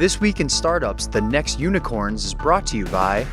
This Week in Startups, The Next Unicorns is brought to you by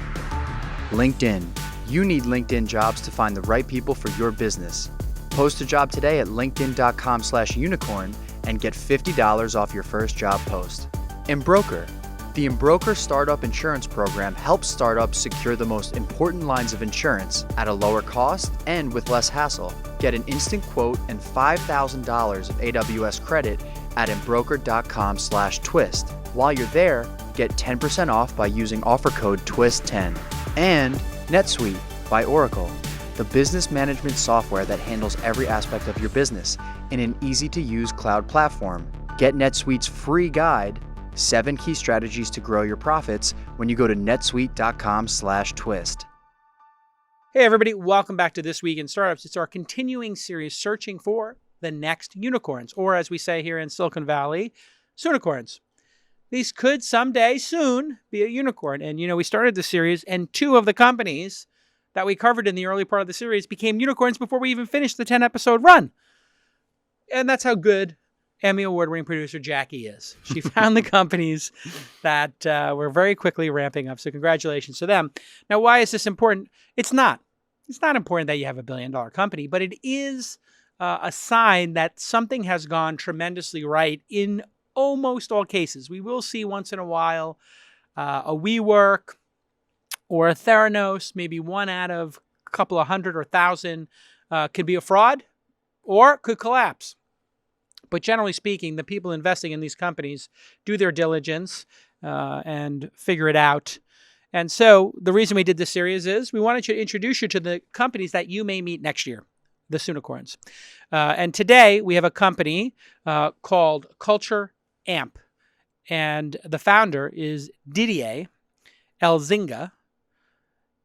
LinkedIn. You need LinkedIn jobs to find the right people for your business. Post a job today at linkedin.com/unicorn and get $50 off your first job post. Embroker. The Embroker Startup Insurance Program helps startups secure the most important lines of insurance at a lower cost and with less hassle. Get an instant quote and $5,000 of AWS credit at embroker.com/twist. While you're there, get 10% off by using offer code TWIST10. And NetSuite by Oracle, the business management software that handles every aspect of your business in an easy-to-use cloud platform. Get NetSuite's free guide, 7 Key Strategies to Grow Your Profits, when you go to netsuite.com/twist. Hey everybody, welcome back to This Week in Startups. It's our continuing series searching for the next unicorns, or as we say here in Silicon Valley, soonicorns. These could someday, soon, be a unicorn. And, we started the series, and 2 of the companies that we covered in the early part of the series became unicorns before we even finished the 10-episode run. And that's how good Emmy Award-winning producer Jackie is. She found the companies that were very quickly ramping up. So congratulations to them. Now, why is this important? It's not. It's not important that you have a billion-dollar company, but it is a sign that something has gone tremendously right in almost all cases. We will see once in a while a WeWork or a Theranos, maybe one out of a couple of hundred or thousand, could be a fraud or could collapse. But generally speaking, the people investing in these companies do their diligence and figure it out. And so the reason we did this series is we wanted to introduce you to the companies that you may meet next year, the soonicorns. And today we have a company called Culture Amp. And the founder is Didier Elzinga.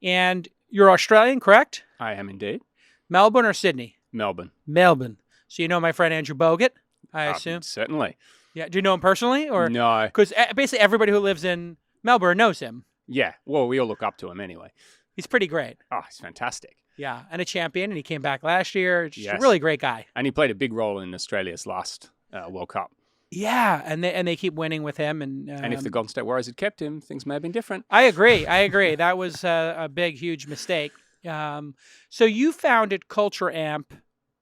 And you're Australian, correct? I am indeed. Melbourne or Sydney? Melbourne. Melbourne. So you know my friend Andrew Bogut, I assume? Certainly. Yeah. Do you know him personally? Or No. Because basically everybody who lives in Melbourne knows him. Yeah. Well, we all look up to him anyway. He's pretty great. Oh, he's fantastic. Yeah. And a champion. And he came back last year. Just Yes. a really great guy. And he played a big role in Australia's last World Cup. Yeah. And they keep winning with him. And And if the Golden State Warriors had kept him, things may have been different. I agree. That was a big, huge mistake. So you founded Culture Amp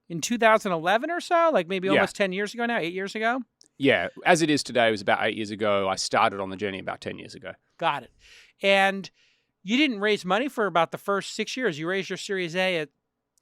in 2011 or so? Like maybe almost 10 years ago now? 8 years ago? Yeah. As it is today, it was about 8 years ago. I started on the journey about 10 years ago. Got it. And you didn't raise money for about the first 6 years. You raised your Series A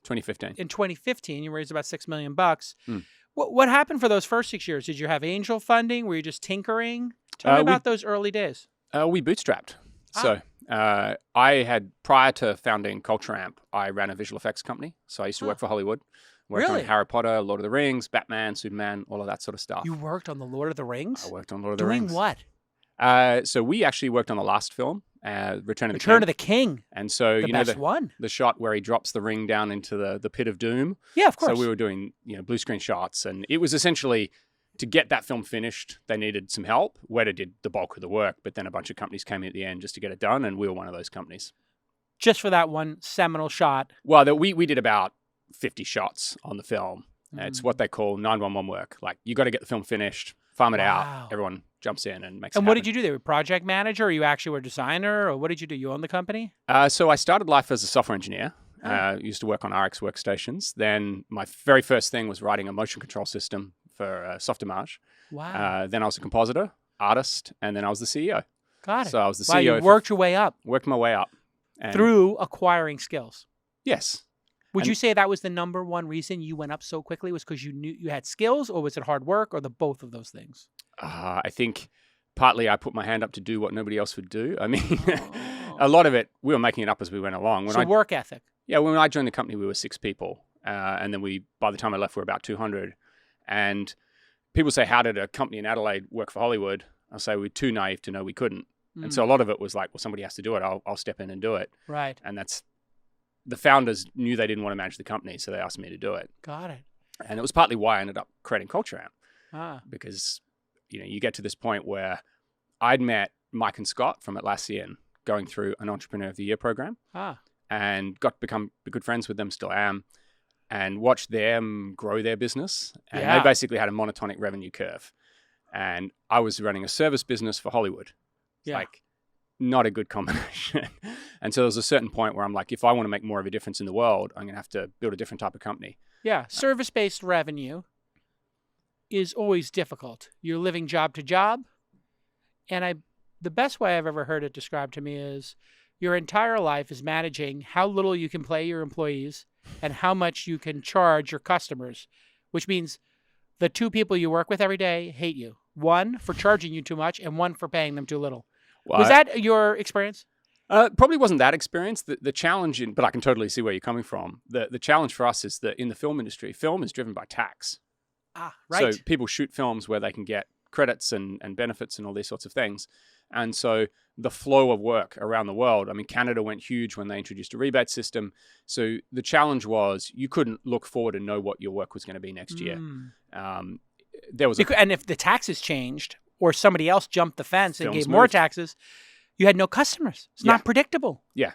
2015. in 2015. You raised about $6 million bucks. Mm. What happened for those first 6 years? Did you have angel funding? Were you just tinkering? Tell me about those early days. We bootstrapped. So I had, prior to founding Culture Amp, I ran a visual effects company. So I used to work for Hollywood. Worked on Harry Potter, Lord of the Rings, Batman, Superman, all of that sort of stuff. You worked on the Lord of the Rings? I worked on Lord of the Rings. Doing what? So we actually worked on the last film, Return of the King. And so the best one. The shot where he drops the ring down into the pit of doom. Yeah, of course. So we were doing blue screen shots, and it was essentially to get that film finished. They needed some help. Weta did the bulk of the work, but then a bunch of companies came in at the end just to get it done, and we were one of those companies. Just for that one seminal shot. Well, we did about 50 shots on the film. It's what they call 911 work. Like, you got to get the film finished, farm it out. Everyone jumps in and makes it And what happen. did you do there? Project manager, or you actually were a designer, or what did you do? You own the company? So I started life as a software engineer. Used to work on RX workstations. Then my very first thing was writing a motion control system for Softimage. Wow. Then I was a compositor, artist, and then I was the CEO. Got it. So I was the Wow, CEO. you worked your way up. Worked my way up. And Through acquiring skills. Yes. Would you say that was the number one reason you went up so quickly, was because you knew you had skills, or was it hard work, or the both of those things? I think partly I put my hand up to do what nobody else would do. I mean, a lot of it, we were making it up as we went along. Work ethic. Yeah, when I joined the company, we were 6 people. And then by the time I left, we were about 200. And people say, how did a company in Adelaide work for Hollywood? I'll say we're too naive to know we couldn't. And so a lot of it was like, well, somebody has to do it. I'll step in and do it. Right. And the founders knew they didn't want to manage the company, so they asked me to do it. Got it. And it was partly why I ended up creating Culture Amp. Because, you get to this point where I'd met Mike and Scott from Atlassian going through an Entrepreneur of the Year program and got to become good friends with them, still am, and watched them grow their business. And they basically had a monotonic revenue curve. and I was running a service business for Hollywood. It's like not a good combination. And so there was a certain point where I'm like, if I want to make more of a difference in the world, I'm going to have to build a different type of company. Yeah. Service-based revenue is always difficult. You're living job to job. And the best way I've ever heard it described to me is your entire life is managing how little you can pay your employees and how much you can charge your customers, which means the two people you work with every day hate you. One for charging you too much and one for paying them too little. Well, Was that your experience? Probably wasn't that experience. The challenge, but I can totally see where you're coming from. The challenge for us is that in the film industry, film is driven by tax. Ah, right. So people shoot films where they can get credits and benefits and all these sorts of things. And so the flow of work around the world, I mean, Canada went huge when they introduced a rebate system. So the challenge was you couldn't look forward and know what your work was going to be next year. There was and if the taxes changed or somebody else jumped the fence and Films gave more moved. taxes, you had no customers. It's not predictable. Yeah.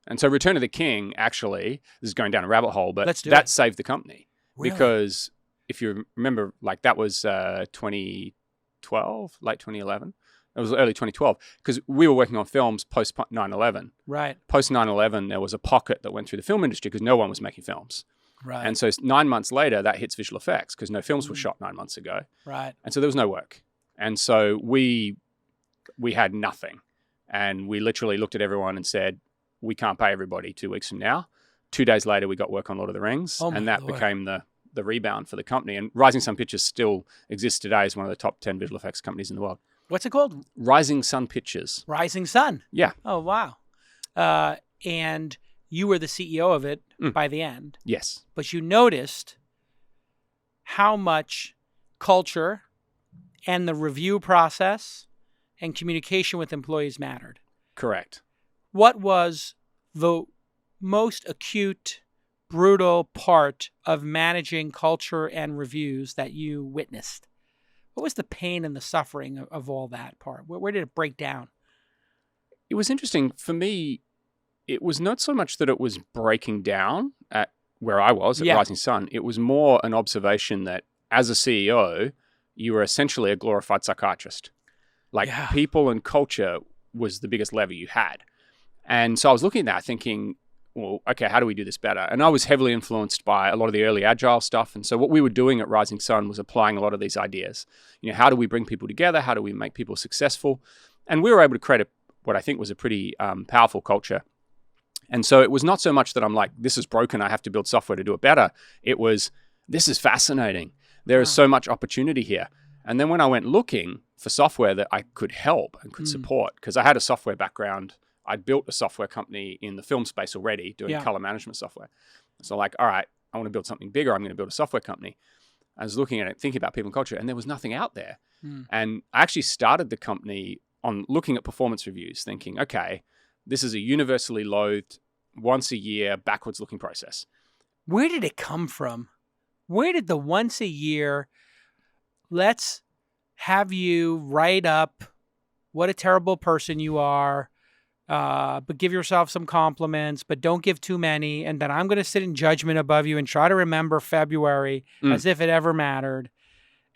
And so Return of the King, actually, this is going down a rabbit hole, but that saved the company. Really? Because if you remember, like that was 2012, late 2011. It was early 2012 because we were working on films post 9/11. Right. Post 9/11, there was a pocket that went through the film industry because no one was making films. Right. And so 9 months later, that hits visual effects because no films were shot 9 months ago. Right. And so there was no work. And so we had nothing. And we literally looked at everyone and said, we can't pay everybody 2 weeks from now. 2 days later, we got work on Lord of the Rings. And that became the rebound for the company. And Rising Sun Pictures still exists today as one of the top 10 visual effects companies in the world. What's it called? Rising Sun Pictures. Rising Sun. Yeah. Oh, wow. And you were the CEO of it by the end. Yes. But you noticed how much culture and the review process and communication with employees mattered. Correct. What was the most acute, brutal part of managing culture and reviews that you witnessed? What was the pain and the suffering of all that part? Where did it break down? It was interesting. For me, it was not so much that it was breaking down at where I was at Rising Sun. It was more an observation that as a CEO, you were essentially a glorified psychiatrist. Like people and culture was the biggest lever you had. And so I was looking at that thinking, well, okay, how do we do this better? And I was heavily influenced by a lot of the early agile stuff. And so what we were doing at Rising Sun was applying a lot of these ideas. You know, how do we bring people together? How do we make people successful? And we were able to create what I think was a pretty powerful culture. And so it was not so much that I'm like, this is broken, I have to build software to do it better. It was, this is fascinating. There is so much opportunity here. And then when I went looking for software that I could help and could support, because I had a software background, I'd built a software company in the film space already doing color management software. So like, all right, I want to build something bigger. I'm going to build a software company. I was looking at it, thinking about people and culture, and there was nothing out there. And I actually started the company on looking at performance reviews, thinking, okay, this is a universally loathed, once a year, backwards looking process. Where did it come from? Where did the once a year, let's have you write up what a terrible person you are, but give yourself some compliments, but don't give too many. And then I'm going to sit in judgment above you and try to remember February as if it ever mattered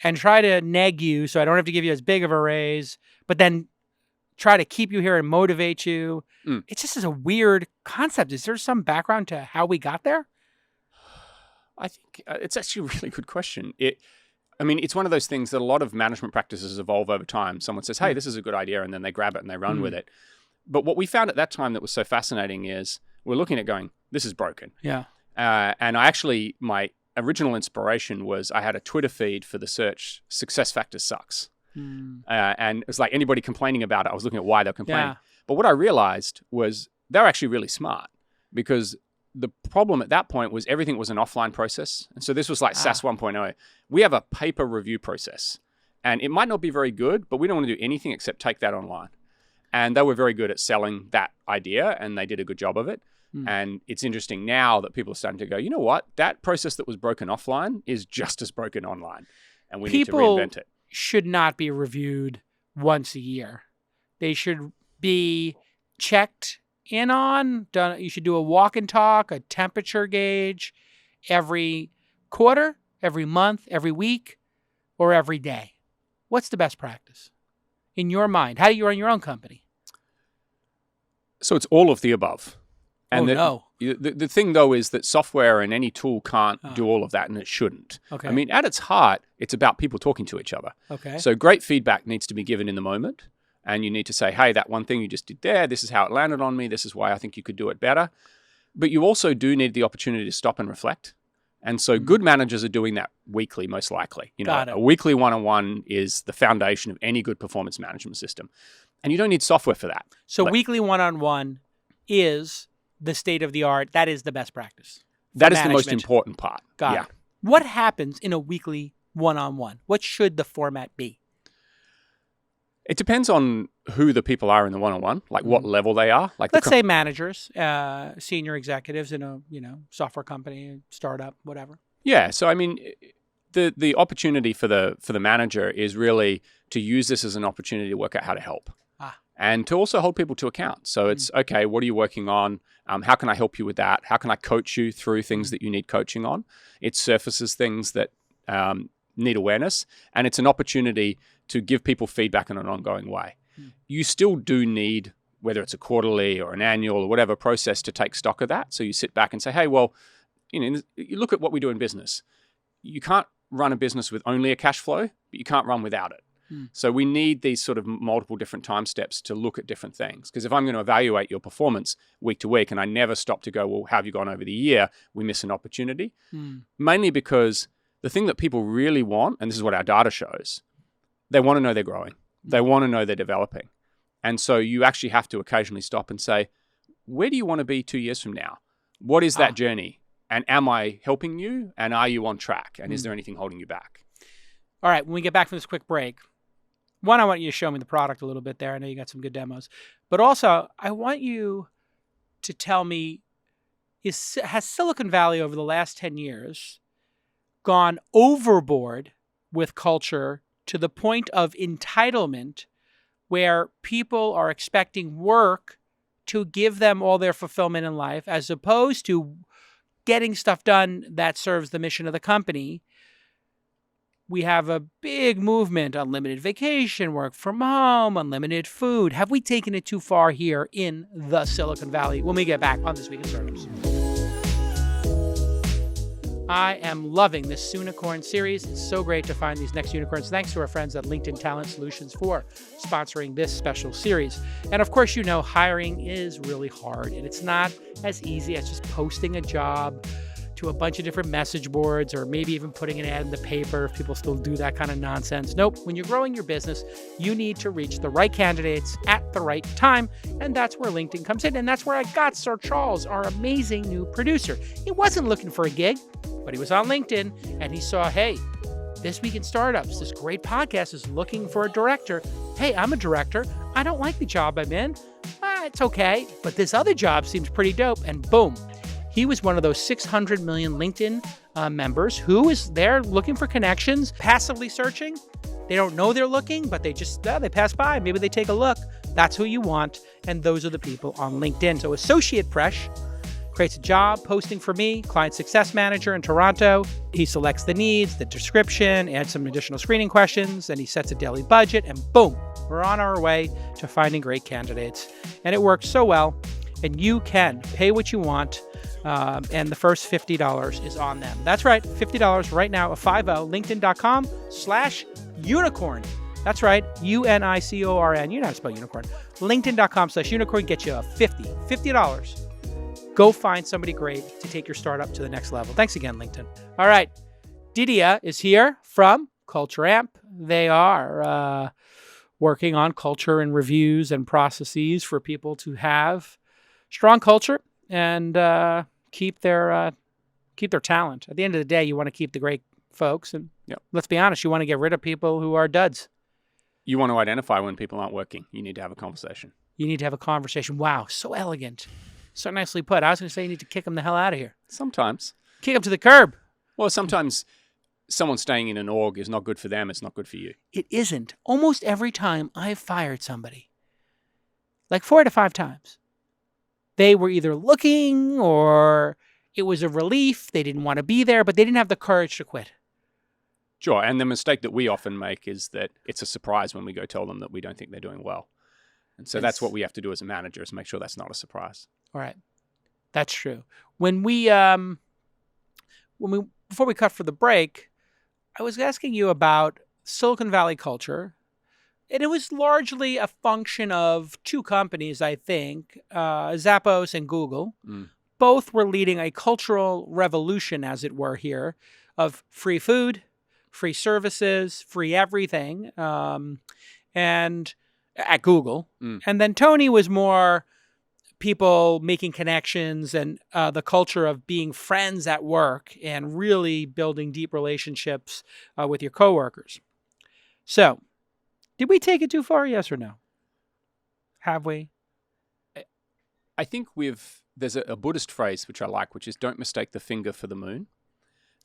and try to neg you so I don't have to give you as big of a raise, but then try to keep you here and motivate you. It just is a weird concept. Is there some background to how we got there? I think it's actually a really good question. It's one of those things that a lot of management practices evolve over time. Someone says, hey, this is a good idea, and then they grab it and they run with it. But what we found at that time that was so fascinating is we're looking at going, this is broken. Yeah. And my original inspiration was I had a Twitter feed for the search, Success Factors Sucks. And it was like anybody complaining about it, I was looking at why they're complaining. Yeah. But what I realized was they're actually really smart because the problem at that point was everything was an offline process. And so this was like SAS 1.0. We have a paper review process and it might not be very good, but we don't want to do anything except take that online. And they were very good at selling that idea and they did a good job of it. And it's interesting now that people are starting to go, you know what? That process that was broken offline is just as broken online and we need to reinvent it. Should not be reviewed once a year. They should be checked in on. You should do a walk and talk, a temperature gauge every quarter, every month, every week, or every day. What's the best practice in your mind? How do you run your own company? So it's all of the above. And no. The thing, though, is that software and any tool can't do all of that, and it shouldn't. Okay. I mean, at its heart, it's about people talking to each other. Okay. So great feedback needs to be given in the moment, and you need to say, hey, that one thing you just did there, this is how it landed on me, this is why I think you could do it better. But you also do need the opportunity to stop and reflect. And so good managers are doing that weekly, most likely. Got it. A weekly one-on-one is the foundation of any good performance management system. And you don't need software for that. So weekly one-on-one is the state of the art. That is the best practice. That is the most important part. Got it. What happens in a weekly one-on-one? What should the format be? It depends on who the people are in the one-on-one, like what level they are. Like let's say managers, senior executives in a software company, startup, whatever. Yeah. So I mean, the opportunity for the manager is really to use this as an opportunity to work out how to help. And to also hold people to account. So it's, okay, what are you working on? How can I help you with that? How can I coach you through things that you need coaching on? It surfaces things that need awareness. And it's an opportunity to give people feedback in an ongoing way. You still do need, whether it's a quarterly or an annual or whatever process, to take stock of that. So you sit back and say, hey, well, you look at what we do in business. You can't run a business with only a cash flow, but you can't run without it. So we need these sort of multiple different time steps to look at different things. Because if I'm going to evaluate your performance week to week and I never stop to go, well, how have you gone over the year? We miss an opportunity. Mainly because the thing that people really want, and this is what our data shows, they want to know they're growing. They want to know they're developing. And so you actually have to occasionally stop and say, where do you want to be 2 years from now? What is that journey? And am I helping you? And are you on track? And is there anything holding you back? All right. When we get back from this quick break, one, I want you to show me the product a little bit there. I know you got some good demos. But also, I want you to tell me, has Silicon Valley over the last 10 years gone overboard with culture to the point of entitlement where people are expecting work to give them all their fulfillment in life as opposed to getting stuff done that serves the mission of the company? We have a big movement, unlimited vacation, work from home, unlimited food. Have we taken it too far here in the Silicon Valley? When we get back on This Week in Startups. I am loving this Unicorn series. It's so great to find these next unicorns. Thanks to our friends at LinkedIn Talent Solutions for sponsoring this special series. And of course, hiring is really hard, and it's not as easy as just posting a job to a bunch of different message boards, or maybe even putting an ad in the paper if people still do that kind of nonsense. Nope. When you're growing your business, you need to reach the right candidates at the right time. And that's where LinkedIn comes in. And that's where I got Sir Charles, our amazing new producer. He wasn't looking for a gig, but he was on LinkedIn and he saw, hey, This Week in Startups, this great podcast, is looking for a director. Hey, I'm a director. I don't like the job I'm in. It's okay. But this other job seems pretty dope. And boom. He was one of those 600 million LinkedIn members who is there looking for connections, passively searching. They don't know they're looking, but they just, they pass by. Maybe they take a look. That's who you want. And those are the people on LinkedIn. So Associate Fresh creates a job posting for me, Client Success Manager in Toronto. He selects the needs, the description, adds some additional screening questions, and he sets a daily budget, and boom, we're on our way to finding great candidates. And it works so well. And you can pay what you want. And the first $50 is on them. That's right, $50 right now, a 50, linkedin.com/unicorn. That's right, UNICORN. You know how to spell unicorn. LinkedIn.com/unicorn gets you a $50. Go find somebody great to take your startup to the next level. Thanks again, LinkedIn. All right, Didier is here from Culture Amp. They are working on culture and reviews and processes for people to have strong culture and keep their talent. At the end of the day, you want to keep the great folks. And let's be honest, you want to get rid of people who are duds. You want to identify when people aren't working. You need to have a conversation. You need to have a conversation. Wow, so elegant. So nicely put. I was going to say you need to kick them the hell out of here. Sometimes. Kick them to the curb. Well, sometimes someone staying in an org is not good for them. It's not good for you. It isn't. Almost every time I've fired somebody, like 4 to 5 times, they were either looking or it was a relief. They didn't want to be there, but they didn't have the courage to quit. Sure. And the mistake that we often make is that it's a surprise when we go tell them that we don't think they're doing well. And so that's what we have to do as a manager, is make sure that's not a surprise. All right. That's true. When we before we cut for the break, I was asking you about Silicon Valley culture. And it was largely a function of two companies, I think, Zappos and Google. Both were leading a cultural revolution, as it were, here, of free food, free services, free everything, and at Google. And then Tony was more people making connections and the culture of being friends at work and really building deep relationships with your coworkers. So, did we take it too far, yes or no? Have we? I think there's a Buddhist phrase which I like, which is don't mistake the finger for the moon.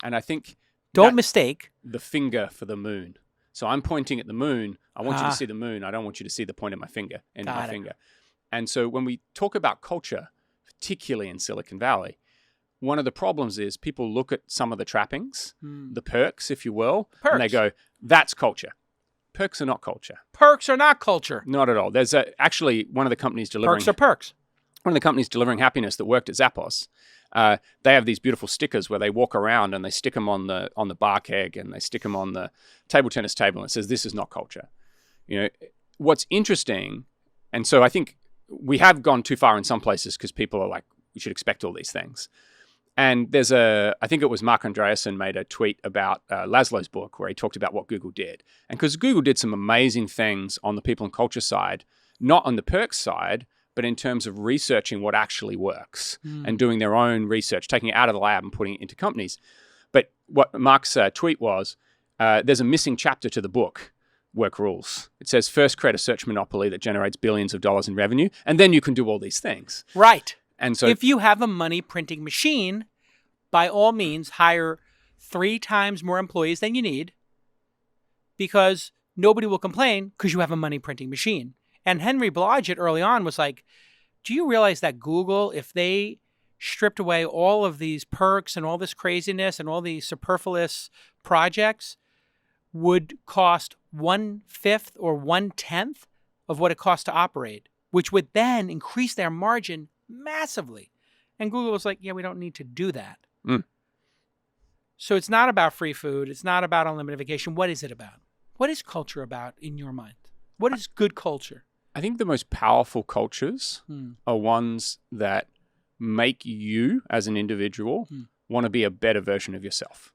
And I think don't mistake the finger for the moon. So I'm pointing at the moon. I want you to see the moon. I don't want you to see the point of my finger, finger. And so when we talk about culture, particularly in Silicon Valley, one of the problems is people look at some of the trappings, the perks, if you will, and they go, that's culture. Perks are not culture. Perks are not culture. Not at all. There's actually one of the companies delivering... Perks are perks. One of the companies delivering happiness that worked at Zappos, they have these beautiful stickers where they walk around and they stick them on the bar keg and they stick them on the table tennis table and it says, this is not culture. You know, what's interesting, and so I think we have gone too far in some places because people are like, we should expect all these things. And there's I think it was Mark Andreessen made a tweet about Laszlo's book where he talked about what Google did. And because Google did some amazing things on the people and culture side, not on the perks side, but in terms of researching what actually works and doing their own research, taking it out of the lab and putting it into companies. But what Mark's tweet was, there's a missing chapter to the book, Work Rules. It says, first create a search monopoly that generates billions of dollars in revenue, and then you can do all these things. Right. And so if you have a money printing machine, by all means, hire 3 times more employees than you need because nobody will complain because you have a money printing machine. And Henry Blodgett early on was like, do you realize that Google, if they stripped away all of these perks and all this craziness and all these superfluous projects, would cost 1/5 or 1/10 of what it costs to operate, which would then increase their margin massively. And Google was like, yeah, we don't need to do that. So it's not about free food. It's not about unlimited vacation. What is it about? What is culture about in your mind? What is good culture? I think the most powerful cultures are ones that make you as an individual want to be a better version of yourself.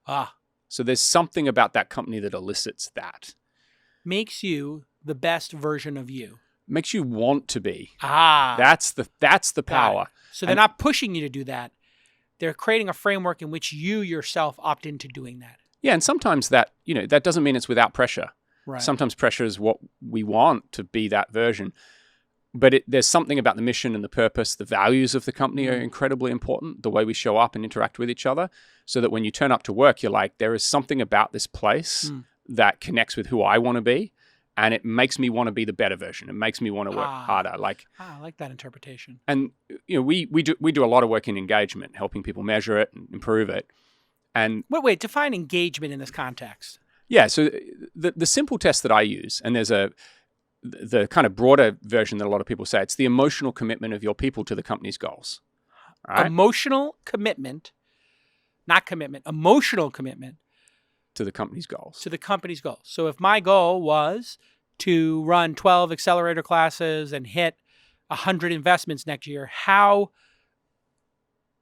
So there's something about that company that elicits that. Makes you the best version of you. Makes you want to be. That's the power. So they're not pushing you to do that. They're creating a framework in which you yourself opt into doing that. Yeah, and sometimes that doesn't mean it's without pressure. Right. Sometimes pressure is what we want to be that version. But there's something about the mission and the purpose, the values of the company are incredibly important, the way we show up and interact with each other, so that when you turn up to work, you're like, there is something about this place that connects with who I want to be, and it makes me want to be the better version. It makes me want to work harder. I like that interpretation. And we do a lot of work in engagement, helping people measure it and improve it. And wait, define engagement in this context. Yeah, so the simple test that I use, and there's the kind of broader version that a lot of people say, it's the emotional commitment of your people to the company's goals. Right? Emotional commitment, not commitment, emotional commitment. To the company's goals. To the company's goals. So if my goal was to run 12 accelerator classes and hit 100 investments next year, how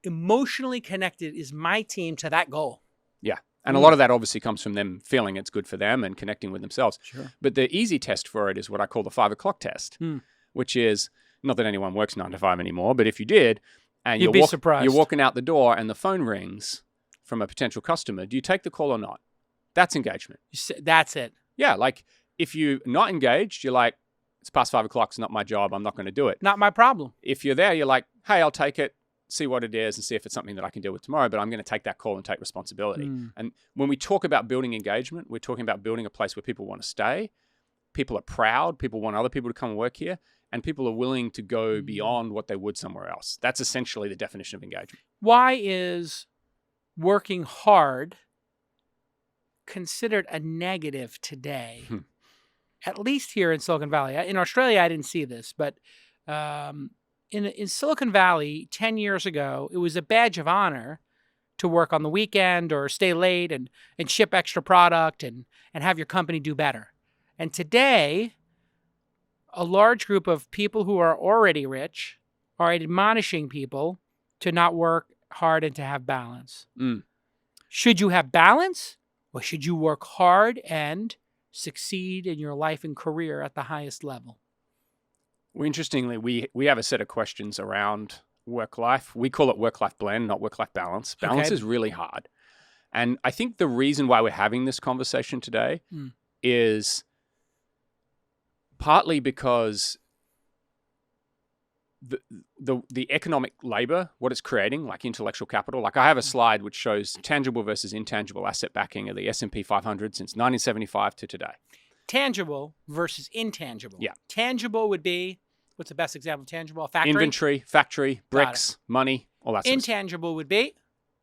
emotionally connected is my team to that goal? Yeah. And a lot of that obviously comes from them feeling it's good for them and connecting with themselves. Sure. But the easy test for it is what I call the 5 o'clock test, which is, not that anyone works 9 to 5 anymore, but if you did, and you'd be surprised. You're walking out the door and the phone rings from a potential customer, do you take the call or not? That's engagement. That's it. Yeah, like if you're not engaged, you're like, it's past 5 o'clock, it's not my job, I'm not going to do it. Not my problem. If you're there, you're like, hey, I'll take it, see what it is and see if it's something that I can deal with tomorrow, but I'm going to take that call and take responsibility. And when we talk about building engagement, we're talking about building a place where people want to stay, people are proud, people want other people to come and work here, and people are willing to go beyond what they would somewhere else. That's essentially the definition of engagement. Why is working hard considered a negative today, at least here in Silicon Valley. In Australia, I didn't see this, but in Silicon Valley 10 years ago, it was a badge of honor to work on the weekend or stay late and ship extra product and have your company do better. And today, a large group of people who are already rich are admonishing people to not work hard and to have balance. Should you have balance, or should you work hard and succeed in your life and career at the highest level? Well, interestingly, we have a set of questions around work-life. We call it work-life blend, not work-life balance. Balance is really hard. And I think the reason why we're having this conversation today is partly because the economic labor, what it's creating, like intellectual capital. Like I have a slide which shows tangible versus intangible asset backing of the S&P 500 since 1975 to today. Tangible versus intangible. Yeah. Tangible would be, what's the best example of tangible? A factory? Inventory, factory, bricks, money, all that sort of stuff. Intangible would be?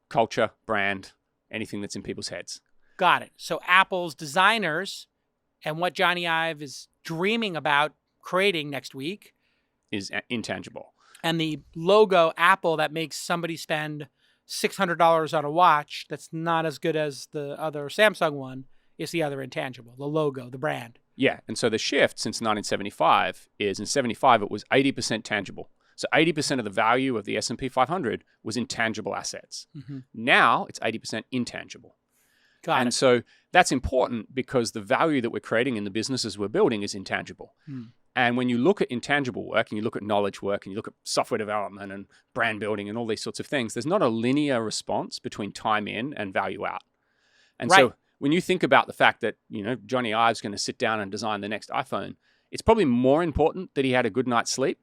Culture, brand, anything that's in people's heads. Got it. So Apple's designers and what Johnny Ive is dreaming about creating next week is intangible. And the logo Apple that makes somebody spend $600 on a watch that's not as good as the other Samsung one is the other intangible, the logo, the brand. Yeah, and so the shift since 1975 is in 75 it was 80% tangible. So 80% of the value of the S&P 500 was intangible assets. Now it's 80% intangible. Got it. So that's important because the value that we're creating in the businesses we're building is intangible. And when you look at intangible work and you look at knowledge work and you look at software development and brand building and all these sorts of things, there's not a linear response between time in and value out. And so when you think about the fact that, you know, Johnny Ive's going to sit down and design the next iPhone, it's probably more important that he had a good night's sleep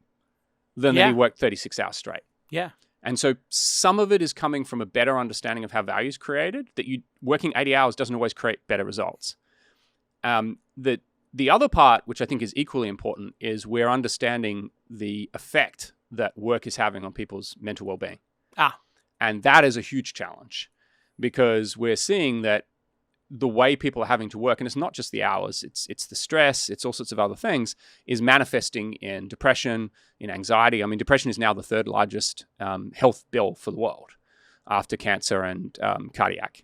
than that he worked 36 hours straight. Yeah. And so some of it is coming from a better understanding of how value is created, that you working 80 hours doesn't always create better results. The other part, which I think is equally important, is we're understanding the effect that work is having on people's mental well-being. And that is a huge challenge because we're seeing that the way people are having to work, and it's not just the hours, it's the stress, it's all sorts of other things, is manifesting in depression, in anxiety. I mean, depression is now the third largest health bill for the world after cancer and cardiac.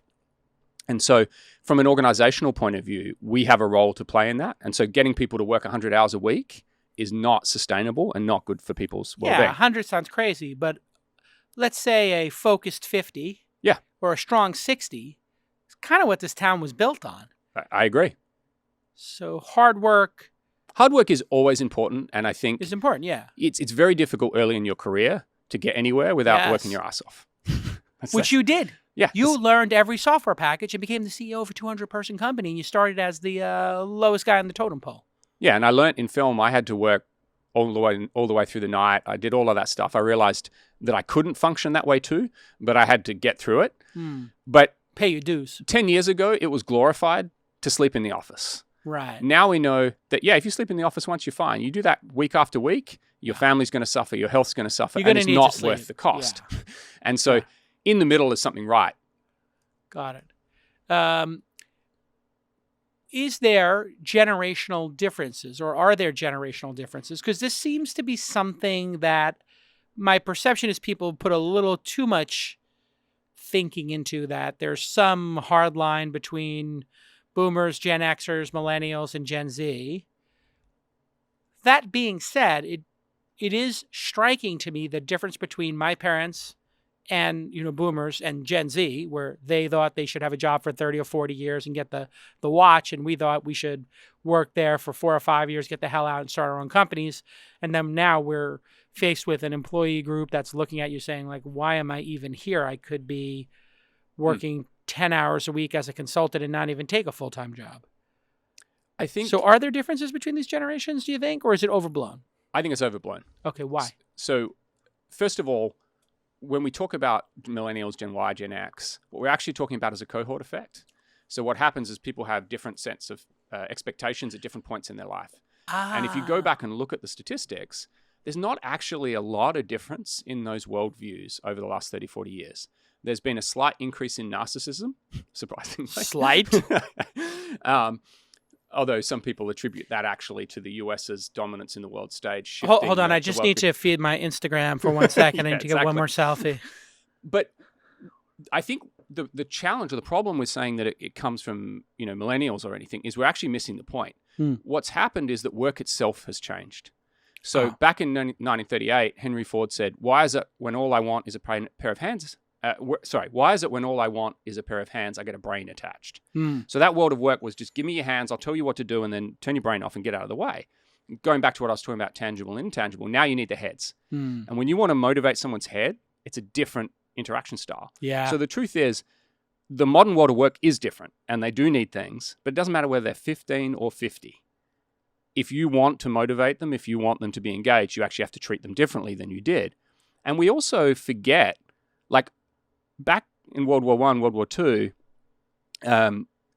And so from an organizational point of view, we have a role to play in that. And so getting people to work 100 hours a week is not sustainable and not good for people's well-being. Yeah, 100 sounds crazy, but let's say a focused 50 or a strong 60 is kind of what this town was built on. I agree. So hard work. Hard work is always important, and I think it's important, yeah. It's very difficult early in your career to get anywhere without working your ass off. Which you did. Yeah. You learned every software package and became the CEO of a 200-person company, and you started as the lowest guy on the totem pole. Yeah, and I learned in film I had to work all the way through the night. I did all of that stuff. I realized that I couldn't function that way too, but I had to get through it. But pay your dues. 10 years ago, it was glorified to sleep in the office. Right. Now we know that, if you sleep in the office once, you're fine. You do that week after week, your family's going to suffer, your health's going to suffer, and it's not worth the cost. Yeah. And so in the middle is something right. Got it. Is there generational differences, or are there generational differences? Because this seems to be something that my perception is people put a little too much thinking into that. There's some hard line between boomers, Gen Xers, millennials, and Gen Z. That being said, it is striking to me the difference between my parents and, boomers and Gen Z, where they thought they should have a job for 30 or 40 years and get the watch, and we thought we should work there for 4 or 5 years, get the hell out and start our own companies. And then now we're faced with an employee group that's looking at you saying, like, why am I even here? I could be working 10 hours a week as a consultant and not even take a full-time job. I think. So are there differences between these generations, do you think, or is it overblown? I think it's overblown. Okay, why? So first of all, when we talk about millennials, Gen Y, Gen X, what we're actually talking about is a cohort effect. So what happens is people have different sets of expectations at different points in their life. And if you go back and look at the statistics, there's not actually a lot of difference in those worldviews over the last 30, 40 years. there's been a slight increase in narcissism, surprisingly. Slight? Although some people attribute that actually to the US's dominance in the world stage. Hold on, I just need to feed my Instagram for 1 second. I need to get one more selfie. But I think the challenge or the problem with saying that it comes from millennials or anything is we're actually missing the point. What's happened is that work itself has changed. So back in 1938, Henry Ford said, "Why is it when all I want is a pair of hands? Why is it when all I want is a pair of hands, I get a brain attached?" So that world of work was just give me your hands, I'll tell you what to do, and then turn your brain off and get out of the way. Going back to what I was talking about, tangible and intangible, now you need the heads. And when you want to motivate someone's head, it's a different interaction style. Yeah. So the truth is, the modern world of work is different, and they do need things, but it doesn't matter whether they're 15 or 50. If you want to motivate them, if you want them to be engaged, you actually have to treat them differently than you did. And we also forget, like back in World War I, World War II,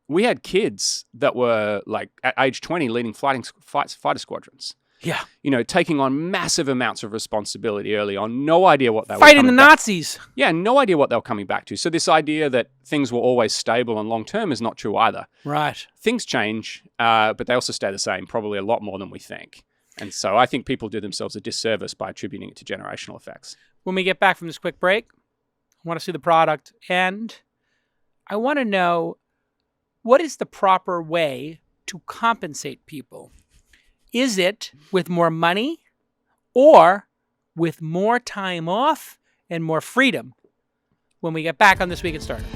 we had kids that were like at age 20 leading fighter squadrons. Yeah. Taking on massive amounts of responsibility early on, no idea what they were fighting the Nazis. Yeah, no idea what they were coming back to. So this idea that things were always stable and long-term is not true either. Right. Things change, but they also stay the same, probably a lot more than we think. And so I think people do themselves a disservice by attributing it to generational effects. When we get back from this quick break, I want to see the product, and I want to know, what is the proper way to compensate people? Is it with more money or with more time off and more freedom? When we get back on This Week in Startups.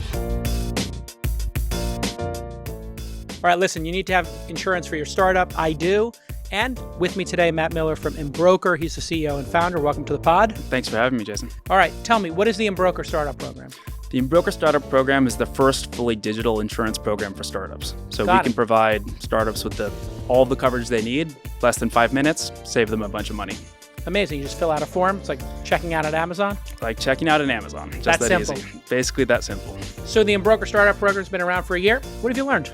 All right, listen, you need to have insurance for your startup. I do. And with me today, Matt Miller from Embroker. He's the CEO and founder. Welcome to the pod. Thanks for having me, Jason. All right, tell me, what is the Embroker Startup Program? The Embroker Startup Program is the first fully digital insurance program for startups. So Got we can provide startups with all the coverage they need, less than 5 minutes, save them a bunch of money. Amazing. You just fill out a form. It's like checking out at Amazon. Like checking out at Amazon. Just That's that simple. easy. Basically that simple. So the Embroker Startup Program's been around for a year. What have you learned?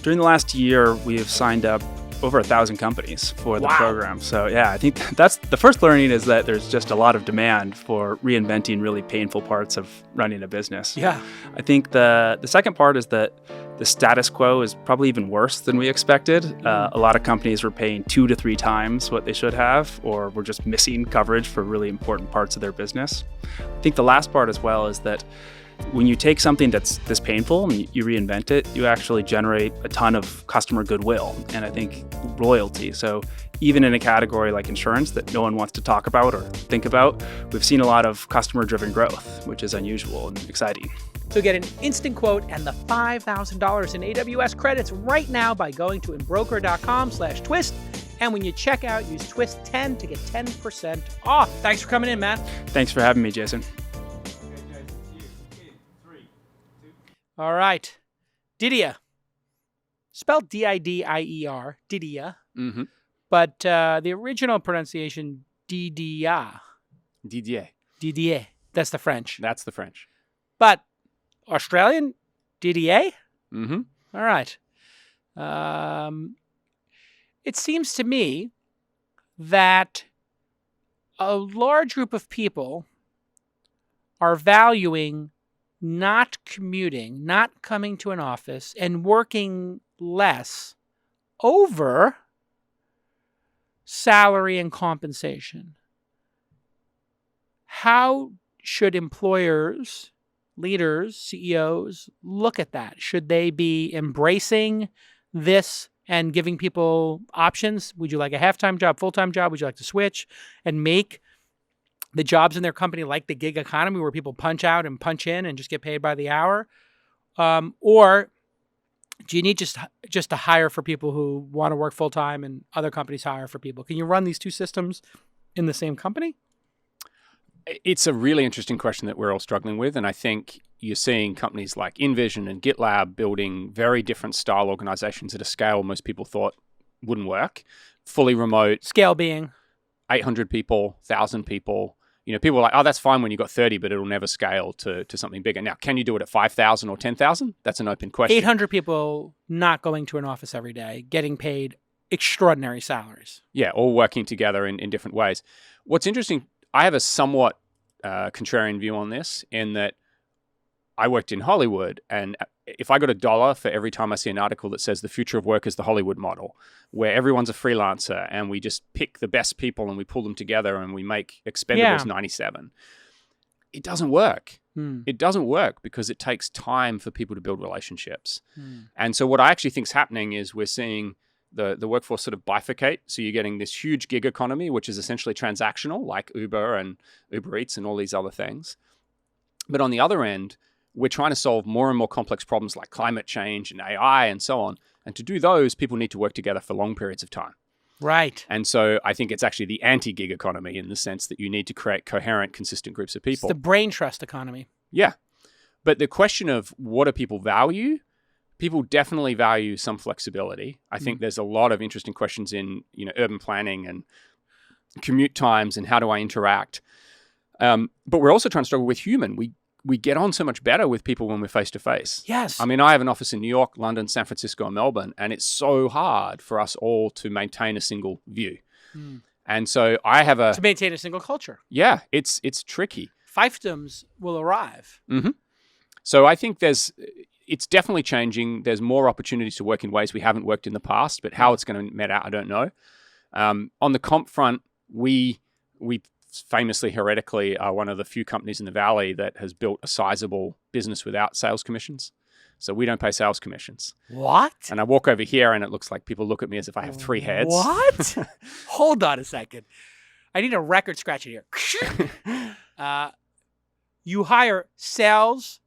During the last year, we have signed up over 1,000 companies for the program. So yeah, I think that's the first learning, is that there's just a lot of demand for reinventing really painful parts of running a business. Yeah. I think the second part is that the status quo is probably even worse than we expected. A lot of companies were paying 2 to 3 times what they should have, or were just missing coverage for really important parts of their business. I think the last part as well is that when you take something that's this painful and you reinvent it, you actually generate a ton of customer goodwill and I think loyalty. So even in a category like insurance that no one wants to talk about or think about, we've seen a lot of customer-driven growth, which is unusual and exciting. So get an instant quote and the $5,000 in AWS credits right now by going to embroker.com/twist. And when you check out, use twist10 to get 10% off. Thanks for coming in, Matt. Thanks for having me, Jason. All right. Didier. Spelled Didier. Didier. Mm-hmm. But the original pronunciation, Didier. Didier. That's the French. That's the French. But Australian, Didier? Mm-hmm. All right. It seems to me that a large group of people are valuing not commuting, not coming to an office, and working less over salary and compensation. How should employers, leaders, CEOs look at that? Should they be embracing this and giving people options? Would you like a half-time job, full-time job? Would you like to switch and make the jobs in their company like the gig economy where people punch out and punch in and just get paid by the hour? Or do you need just to hire for people who want to work full-time and other companies hire for people? Can you run these two systems in the same company? It's a really interesting question that we're all struggling with. And I think you're seeing companies like InVision and GitLab building very different style organizations at a scale most people thought wouldn't work. Fully remote. Scale being? 800 people, 1,000 people. People are like, oh, that's fine when you got 30, but it'll never scale to something bigger. Now, can you do it at 5,000 or 10,000? That's an open question. 800 people not going to an office every day, getting paid extraordinary salaries. Yeah, all working together in different ways. What's interesting, I have a somewhat contrarian view on this, in that I worked in Hollywood, and if I got $1 for every time I see an article that says the future of work is the Hollywood model, where everyone's a freelancer and we just pick the best people and we pull them together and we make Expendables 97, it doesn't work. It doesn't work because it takes time for people to build relationships. And so what I actually think is happening is we're seeing the workforce sort of bifurcate. So you're getting this huge gig economy, which is essentially transactional, like Uber and Uber Eats and all these other things. But on the other end, we're trying to solve more and more complex problems like climate change and AI and so on. And to do those, people need to work together for long periods of time. Right. And so I think it's actually the anti-gig economy in the sense that you need to create coherent, consistent groups of people. It's the brain trust economy. Yeah. But the question of what do people value? People definitely value some flexibility. I think there's a lot of interesting questions in, urban planning and commute times and how do I interact. But we're also trying to struggle with human. We get on so much better with people when we're face to face. Yes. I mean, I have an office in New York, London, San Francisco, and Melbourne, and it's so hard for us all to maintain a single view. And so I have to maintain a single culture. Yeah, it's tricky. Fiefdoms will arrive. So I think it's definitely changing. There's more opportunities to work in ways we haven't worked in the past, but how it's going to met out, I don't know. On the comp front, we famously, heretically, are one of the few companies in the Valley that has built a sizable business without sales commissions. So we don't pay sales commissions. What? And I walk over here and it looks like people look at me as if I have 3 heads. What? Hold on a second. I need a record scratch in here. You hire sales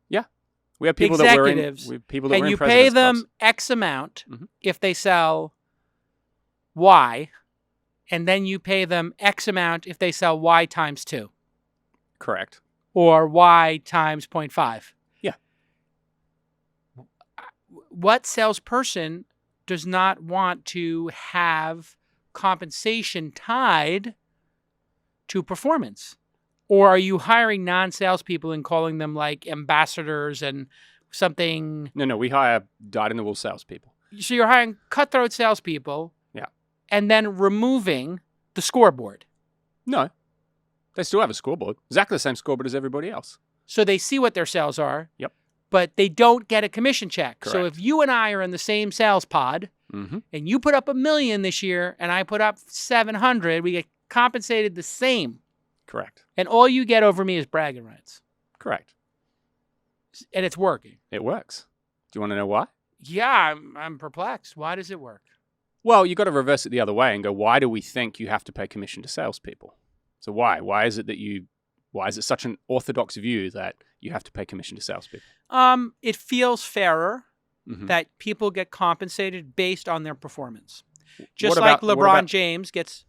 We have people executives, that were in people that and were in you pay president's them clubs. X amount if they sell Y, and then you pay them X amount if they sell Y times 2. Correct. Or Y times 0.5. Yeah. What salesperson does not want to have compensation tied to performance? Or are you hiring non-salespeople and calling them like ambassadors and something? No, we hire dyed-in-the-wool salespeople. So you're hiring cutthroat salespeople. Yeah. And then removing the scoreboard. No. They still have a scoreboard. Exactly the same scoreboard as everybody else. So they see what their sales are. Yep. But they don't get a commission check. Correct. So if you and I are in the same sales pod and you put up $1 million this year and I put up 700, we get compensated the same. Correct. And all you get over me is bragging rights. Correct. And it's working. It works. Do you want to know why? Yeah, I'm perplexed. Why does it work? Well, you've got to reverse it the other way and go, why do we think you have to pay commission to salespeople? So why? Why is it such an orthodox view that you have to pay commission to salespeople? It feels fairer that people get compensated based on their performance. Just like LeBron James gets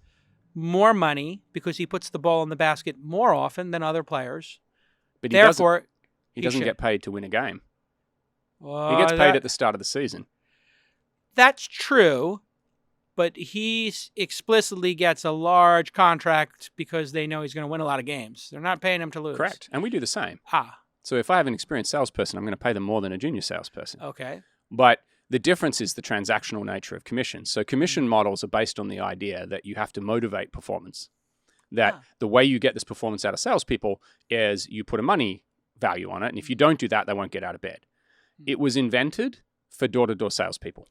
more money because he puts the ball in the basket more often than other players. But Therefore, he doesn't get paid to win a game. Well, He gets paid at the start of the season. That's true, but he explicitly gets a large contract because they know he's going to win a lot of games. They're not paying him to lose. Correct. And we do the same. Ah. So if I have an experienced salesperson, I'm going to pay them more than a junior salesperson. Okay. But the difference is the transactional nature of commission. So commission models are based on the idea that you have to motivate performance. That the way you get this performance out of salespeople is you put a money value on it. And if you don't do that, they won't get out of bed. It was invented for door-to-door salespeople.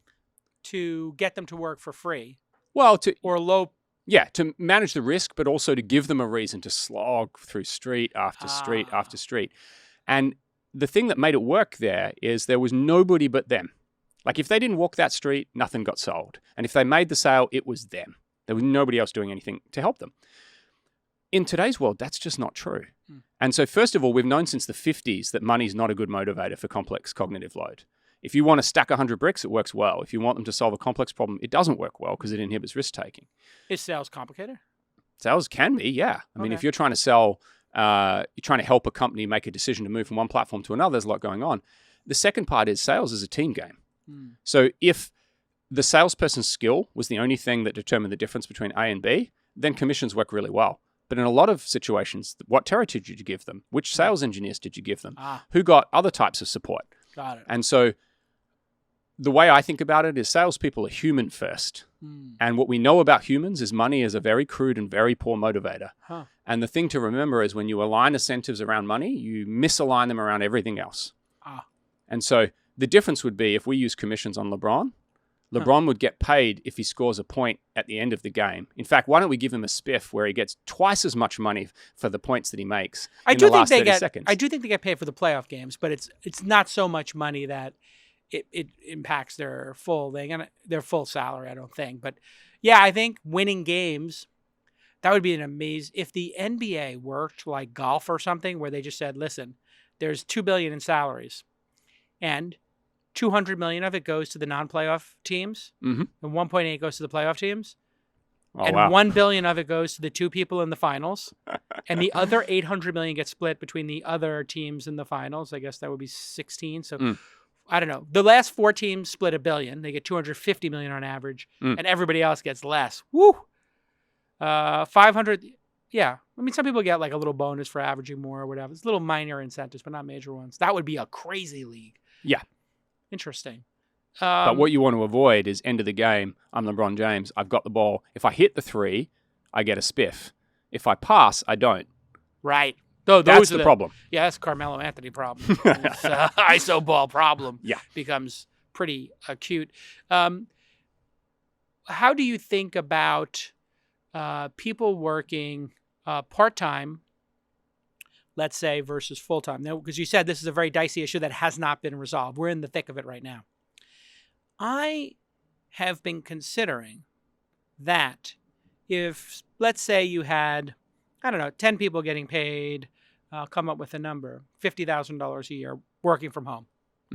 To get them to work for free. Well, or low. Yeah, to manage the risk, but also to give them a reason to slog through street after street after street. And the thing that made it work there is there was nobody but them. Like if they didn't walk that street, nothing got sold. And if they made the sale, it was them. There was nobody else doing anything to help them. In today's world, that's just not true. And so first of all, we've known since the 50s that money's not a good motivator for complex cognitive load. If you want to stack 100 bricks, it works well. If you want them to solve a complex problem, it doesn't work well because it inhibits risk-taking. Is sales complicated? Sales can be, yeah. I mean, if you're trying to sell, you're trying to help a company make a decision to move from one platform to another, there's a lot going on. The second part is sales is a team game. So if the salesperson's skill was the only thing that determined the difference between A and B, then commissions work really well. But in a lot of situations, what territory did you give them? Which sales engineers did you give them? Who got other types of support? Got it. And so the way I think about it is salespeople are human first. And what we know about humans is money is a very crude and very poor motivator. And the thing to remember is when you align incentives around money, you misalign them around everything else. And so the difference would be if we use commissions on LeBron would get paid if he scores a point at the end of the game. In fact, why don't we give him a spiff where he gets twice as much money for the points that he makes in the last 30 seconds? I do think they get paid for the playoff games, but it's not so much money that it impacts their full thing and their full salary, I don't think. But yeah, I think winning games, that would be an amazing. If the NBA worked like golf or something, where they just said, "Listen, there's $2 billion in salaries, and $200 million of it goes to the non-playoff teams, and 1.8 goes to the playoff teams, and $1 billion of it goes to the two people in the finals, and the other $800 million gets split between the other teams in the finals. I guess that would be 16. So I don't know. The last 4 teams split $1 billion. They get $250 million on average, and everybody else gets less. Woo! 500. Yeah. I mean, some people get like a little bonus for averaging more or whatever. It's little minor incentives, but not major ones. That would be a crazy league. Yeah. Interesting. But what you want to avoid is end of the game, I'm LeBron James, I've got the ball. If I hit the 3, I get a spiff. If I pass, I don't. Right. That's the problem. Yeah, that's Carmelo Anthony problem. ISO ball problem becomes pretty acute. How do you think about people working part-time, let's say, versus full-time? Now, because you said this is a very dicey issue that has not been resolved. We're in the thick of it right now. I have been considering that if, let's say you had, 10 people getting paid, I'll come up with a number, $50,000 a year working from home.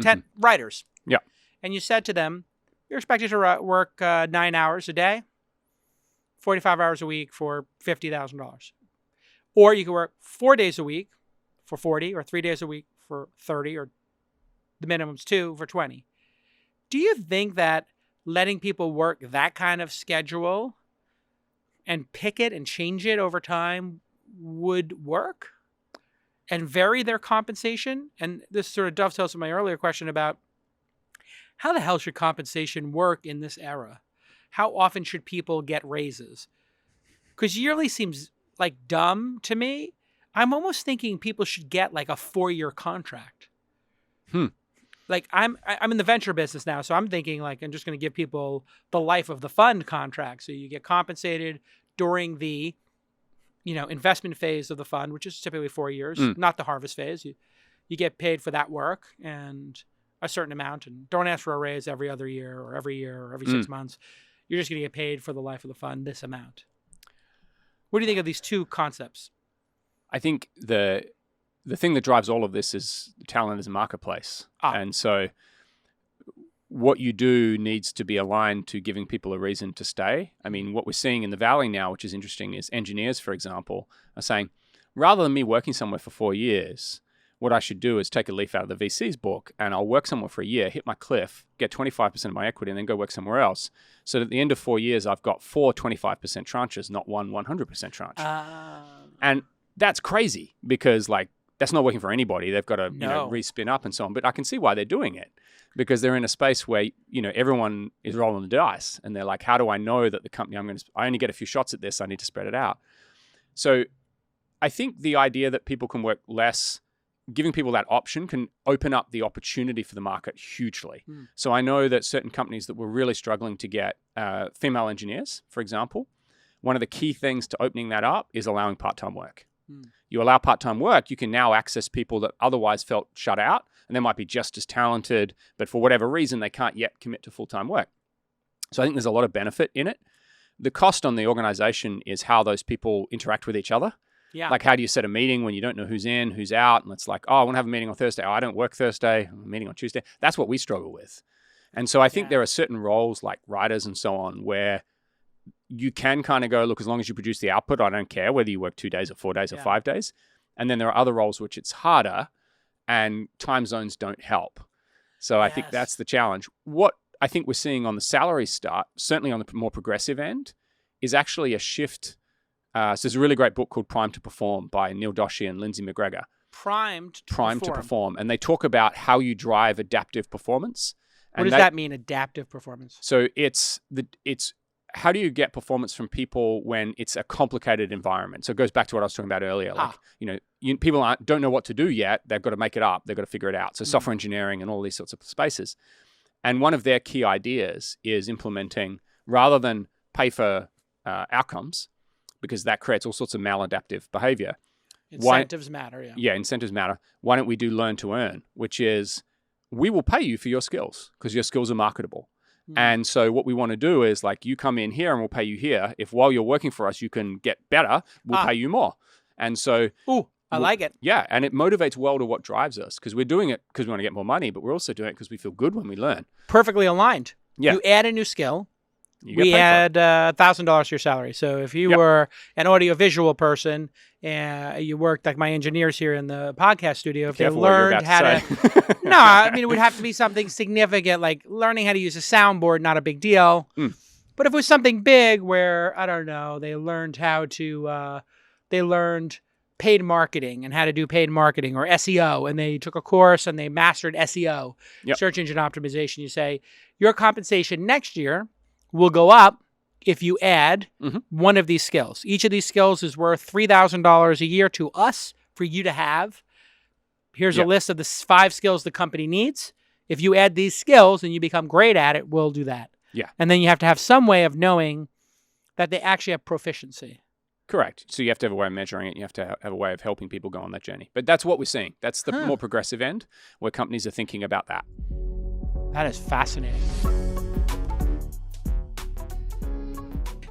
10 writers. Yeah. And you said to them, you're expected to work 9 hours a day, 45 hours a week for $50,000. Or you could work 4 days a week for 40, or 3 days a week for 30, or the minimum's 2 for 20. Do you think that letting people work that kind of schedule and pick it and change it over time would work and vary their compensation? And this sort of dovetails with my earlier question about how the hell should compensation work in this era? How often should people get raises? Because yearly seems like dumb to me. I'm almost thinking people should get like a 4-year contract. Like I'm in the venture business now, so I'm thinking like I'm just going to give people the life of the fund contract. So you get compensated during the, investment phase of the fund, which is typically 4 years, not the harvest phase. You get paid for that work and a certain amount, and don't ask for a raise every other year or every 6 months. You're just going to get paid for the life of the fund this amount. What do you think of these two concepts? I think the thing that drives all of this is talent as a marketplace. And so what you do needs to be aligned to giving people a reason to stay. I mean, what we're seeing in the Valley now, which is interesting, is engineers, for example, are saying, rather than me working somewhere for 4 years, what I should do is take a leaf out of the VC's book and I'll work somewhere for a year, hit my cliff, get 25% of my equity, and then go work somewhere else. So that at the end of 4 years, I've got 4 25% tranches, not one 100% tranche. And that's crazy because that's not working for anybody. They've got to re-spin up and so on. But I can see why they're doing it because they're in a space where, everyone is rolling the dice and they're like, how do I know that the company I only get a few shots at this. I need to spread it out. So I think the idea that people can work less, giving people that option can open up the opportunity for the market hugely. So I know that certain companies that were really struggling to get female engineers, for example, one of the key things to opening that up is allowing part-time work. You allow part-time work, you can now access people that otherwise felt shut out, and they might be just as talented, but for whatever reason, they can't yet commit to full-time work. So I think there's a lot of benefit in it. The cost on the organization is how those people interact with each other. Yeah. Like, how do you set a meeting when you don't know who's in, who's out? And it's like, I want to have a meeting on Thursday. I don't work Thursday. I'm meeting on Tuesday. That's what we struggle with. And so I think there are certain roles like writers and so on where you can kind of go, look, as long as you produce the output, I don't care whether you work 2 days or 4 days or 5 days. And then there are other roles which it's harder and time zones don't help. So I think that's the challenge. What I think we're seeing on the salary start, certainly on the more progressive end, is actually a shift. So there's a really great book called Primed to Perform by Neil Doshi and Lindsay McGregor. Primed to Perform. And they talk about how you drive adaptive performance. What does that mean, adaptive performance? So it's how do you get performance from people when it's a complicated environment? So it goes back to what I was talking about earlier. Like, people don't know what to do yet. They've got to make it up. They've got to figure it out. So software engineering and all these sorts of spaces. And one of their key ideas is implementing, rather than pay for outcomes, because that creates all sorts of maladaptive behavior. Incentives matter, yeah. Yeah, incentives matter. Why don't we do learn to earn, which is we will pay you for your skills because your skills are marketable. And so what we want to do is, like, you come in here and we'll pay you here. If while you're working for us, you can get better, we'll pay you more. And so... Ooh, I like it. Yeah, and it motivates well to what drives us, because we're doing it because we want to get more money, but we're also doing it because we feel good when we learn. Perfectly aligned. Yeah. You add a new skill. We add $1,000 to your salary. So if you were an audiovisual person and you worked like my engineers here in the podcast studio, if they learned how to... No, I mean, it would have to be something significant, like learning how to use a soundboard, not a big deal. But if it was something big where, I don't know, they learned how to... they learned paid marketing and how to do paid marketing, or SEO, and they took a course and they mastered SEO, search engine optimization, you say, your compensation next year will go up if you add one of these skills. Each of these skills is worth $3,000 a year to us for you to have. Here's a list of the 5 skills the company needs. If you add these skills and you become great at it, we'll do that. Yeah. And then you have to have some way of knowing that they actually have proficiency. Correct. So you have to have a way of measuring it. You have to have a way of helping people go on that journey. But that's what we're seeing. That's the more progressive end, where companies are thinking about that. That is fascinating.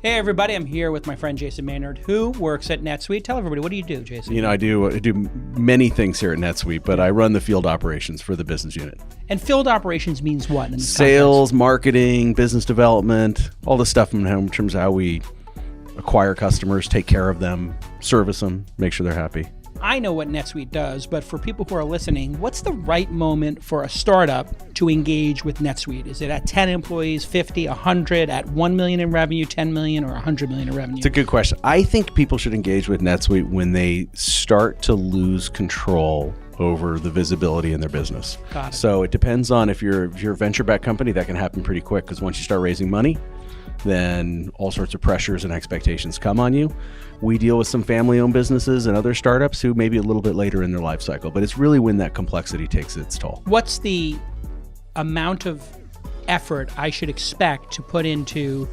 Hey, everybody. I'm here with my friend Jason Maynard, who works at NetSuite. Tell everybody, what do you do, Jason? I do many things here at NetSuite, but I run the field operations for the business unit. And field operations means what in this Sales, marketing, business development, all the stuff in terms of how we acquire customers, take care of them, service them, make sure they're happy. I know what NetSuite does, but for people who are listening, what's the right moment for a startup to engage with NetSuite? Is it at 10 employees, 50, 100, at 1 million in revenue, 10 million, or 100 million in revenue? It's a good question. I think people should engage with NetSuite when they start to lose control over the visibility in their business. Got it. So it depends on if you're a venture-backed company, that can happen pretty quick, because once you start raising money, then all sorts of pressures and expectations come on you. We deal with some family-owned businesses and other startups who may be a little bit later in their life cycle, but it's really when that complexity takes its toll. What's the amount of effort I should expect to put into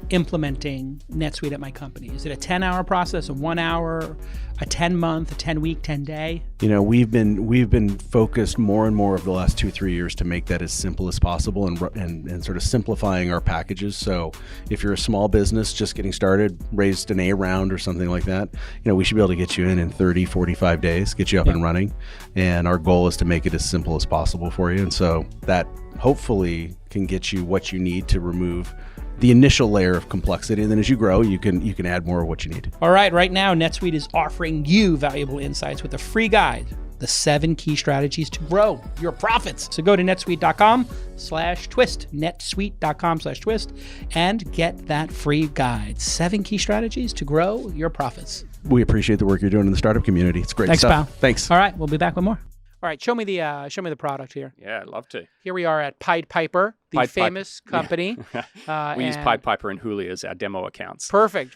implementing NetSuite at my company? Is it a 10-hour process, a 1 hour, a 10-month, a 10-week, 10-day? We've been focused more and more over the last 2-3 years to make that as simple as possible and sort of simplifying our packages. So if you're a small business just getting started, raised an A round or something like that, we should be able to get you in 30, 45 days, get you up and running. And our goal is to make it as simple as possible for you. And so that hopefully can get you what you need to remove the initial layer of complexity, and then as you grow, you can add more of what you need. All right now, NetSuite is offering you valuable insights with a free guide, the 7 key strategies to grow your profits. So go to netsuite.com/twist, netsuite.com/twist, and get that free guide. 7 key strategies to grow your profits. We appreciate the work you're doing in the startup community. It's great stuff. Pal. Thanks. All right, we'll be back with more. All right, show me the product here. Yeah, I'd love to. Here we are at Pied Piper, the famous company. We use Pied Piper and Hooli as our demo accounts. Perfect.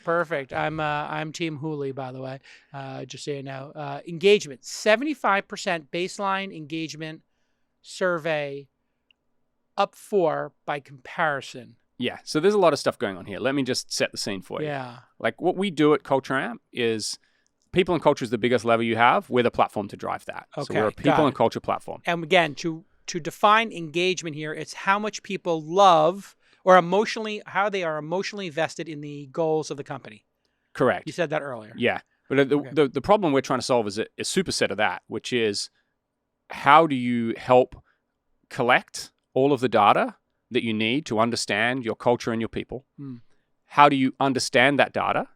I'm Team Hooli, by the way. Just so you know. Engagement, 75% baseline engagement survey, up 4 by comparison. Yeah, so there's a lot of stuff going on here. Let me just set the scene for you. Yeah. Like, what we do at Culture Amp is people and culture is the biggest lever you have. We're the platform to drive that. Okay, so we're a people and culture platform. And again, to define engagement here, it's how much people love or how they are emotionally vested in the goals of the company. Correct. You said that earlier. Yeah. But the problem we're trying to solve is a superset of that, which is how do you help collect all of the data that you need to understand your culture and your people? How do you understand that data?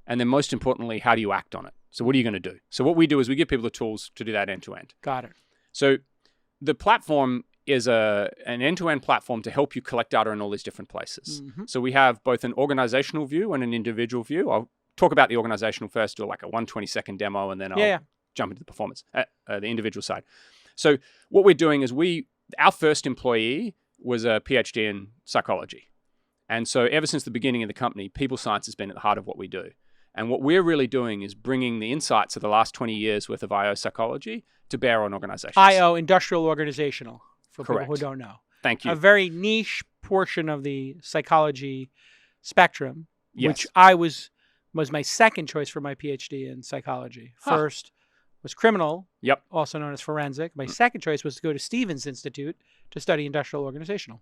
And then most importantly, how do you act on it? So what are you going to do? So what we do is we give people the tools to do that end-to-end. Got it. So the platform is an end-to-end platform to help you collect data in all these different places. So we have both an organizational view and an individual view. I'll talk about the organizational first, do like a 120-second demo, and then I'll jump into the performance, the individual side. So what we're doing is our first employee was a PhD in psychology. And so ever since the beginning of the company, people science has been at the heart of what we do. And what we're really doing is bringing the insights of the last 20 years worth of IO psychology to bear on organizations. IO, industrial organizational, for Correct. people who don't know. Thank you. A very niche portion of the psychology spectrum, Yes. which I was my second choice for my PhD in psychology. Huh. First was criminal, Yep. also known as forensic. My second choice was to go to Stevens Institute to study industrial organizational.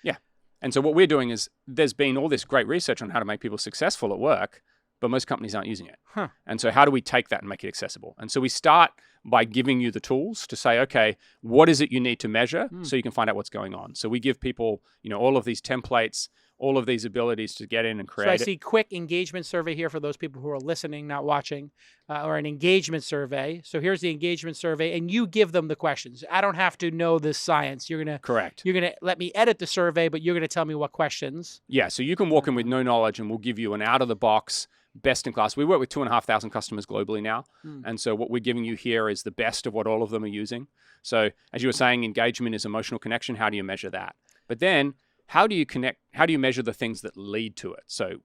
Yeah. And so what we're doing is there's been all this great research on how to make people successful at work, but most companies aren't using it. Huh. And so how do we take that and make it accessible? And so we start by giving you the tools to say, okay, what is it you need to measure so you can find out what's going on? So we give people, all of these templates, all of these abilities to get in and create So I it. see quick engagement survey here for those people who are listening, not watching, or an engagement survey. So here's the engagement survey, and you give them the questions. I don't have to know this science. Correct. You're gonna let me edit the survey, but you're gonna tell me what questions. Yeah, so you can walk in with no knowledge and we'll give you an out-of-the-box, best-in-class. We work with 2,500 customers globally now. And so what we're giving you here is the best of what all of them are using. So as you were saying, engagement is emotional connection. How do you measure that? But then how do you measure the things that lead to it? So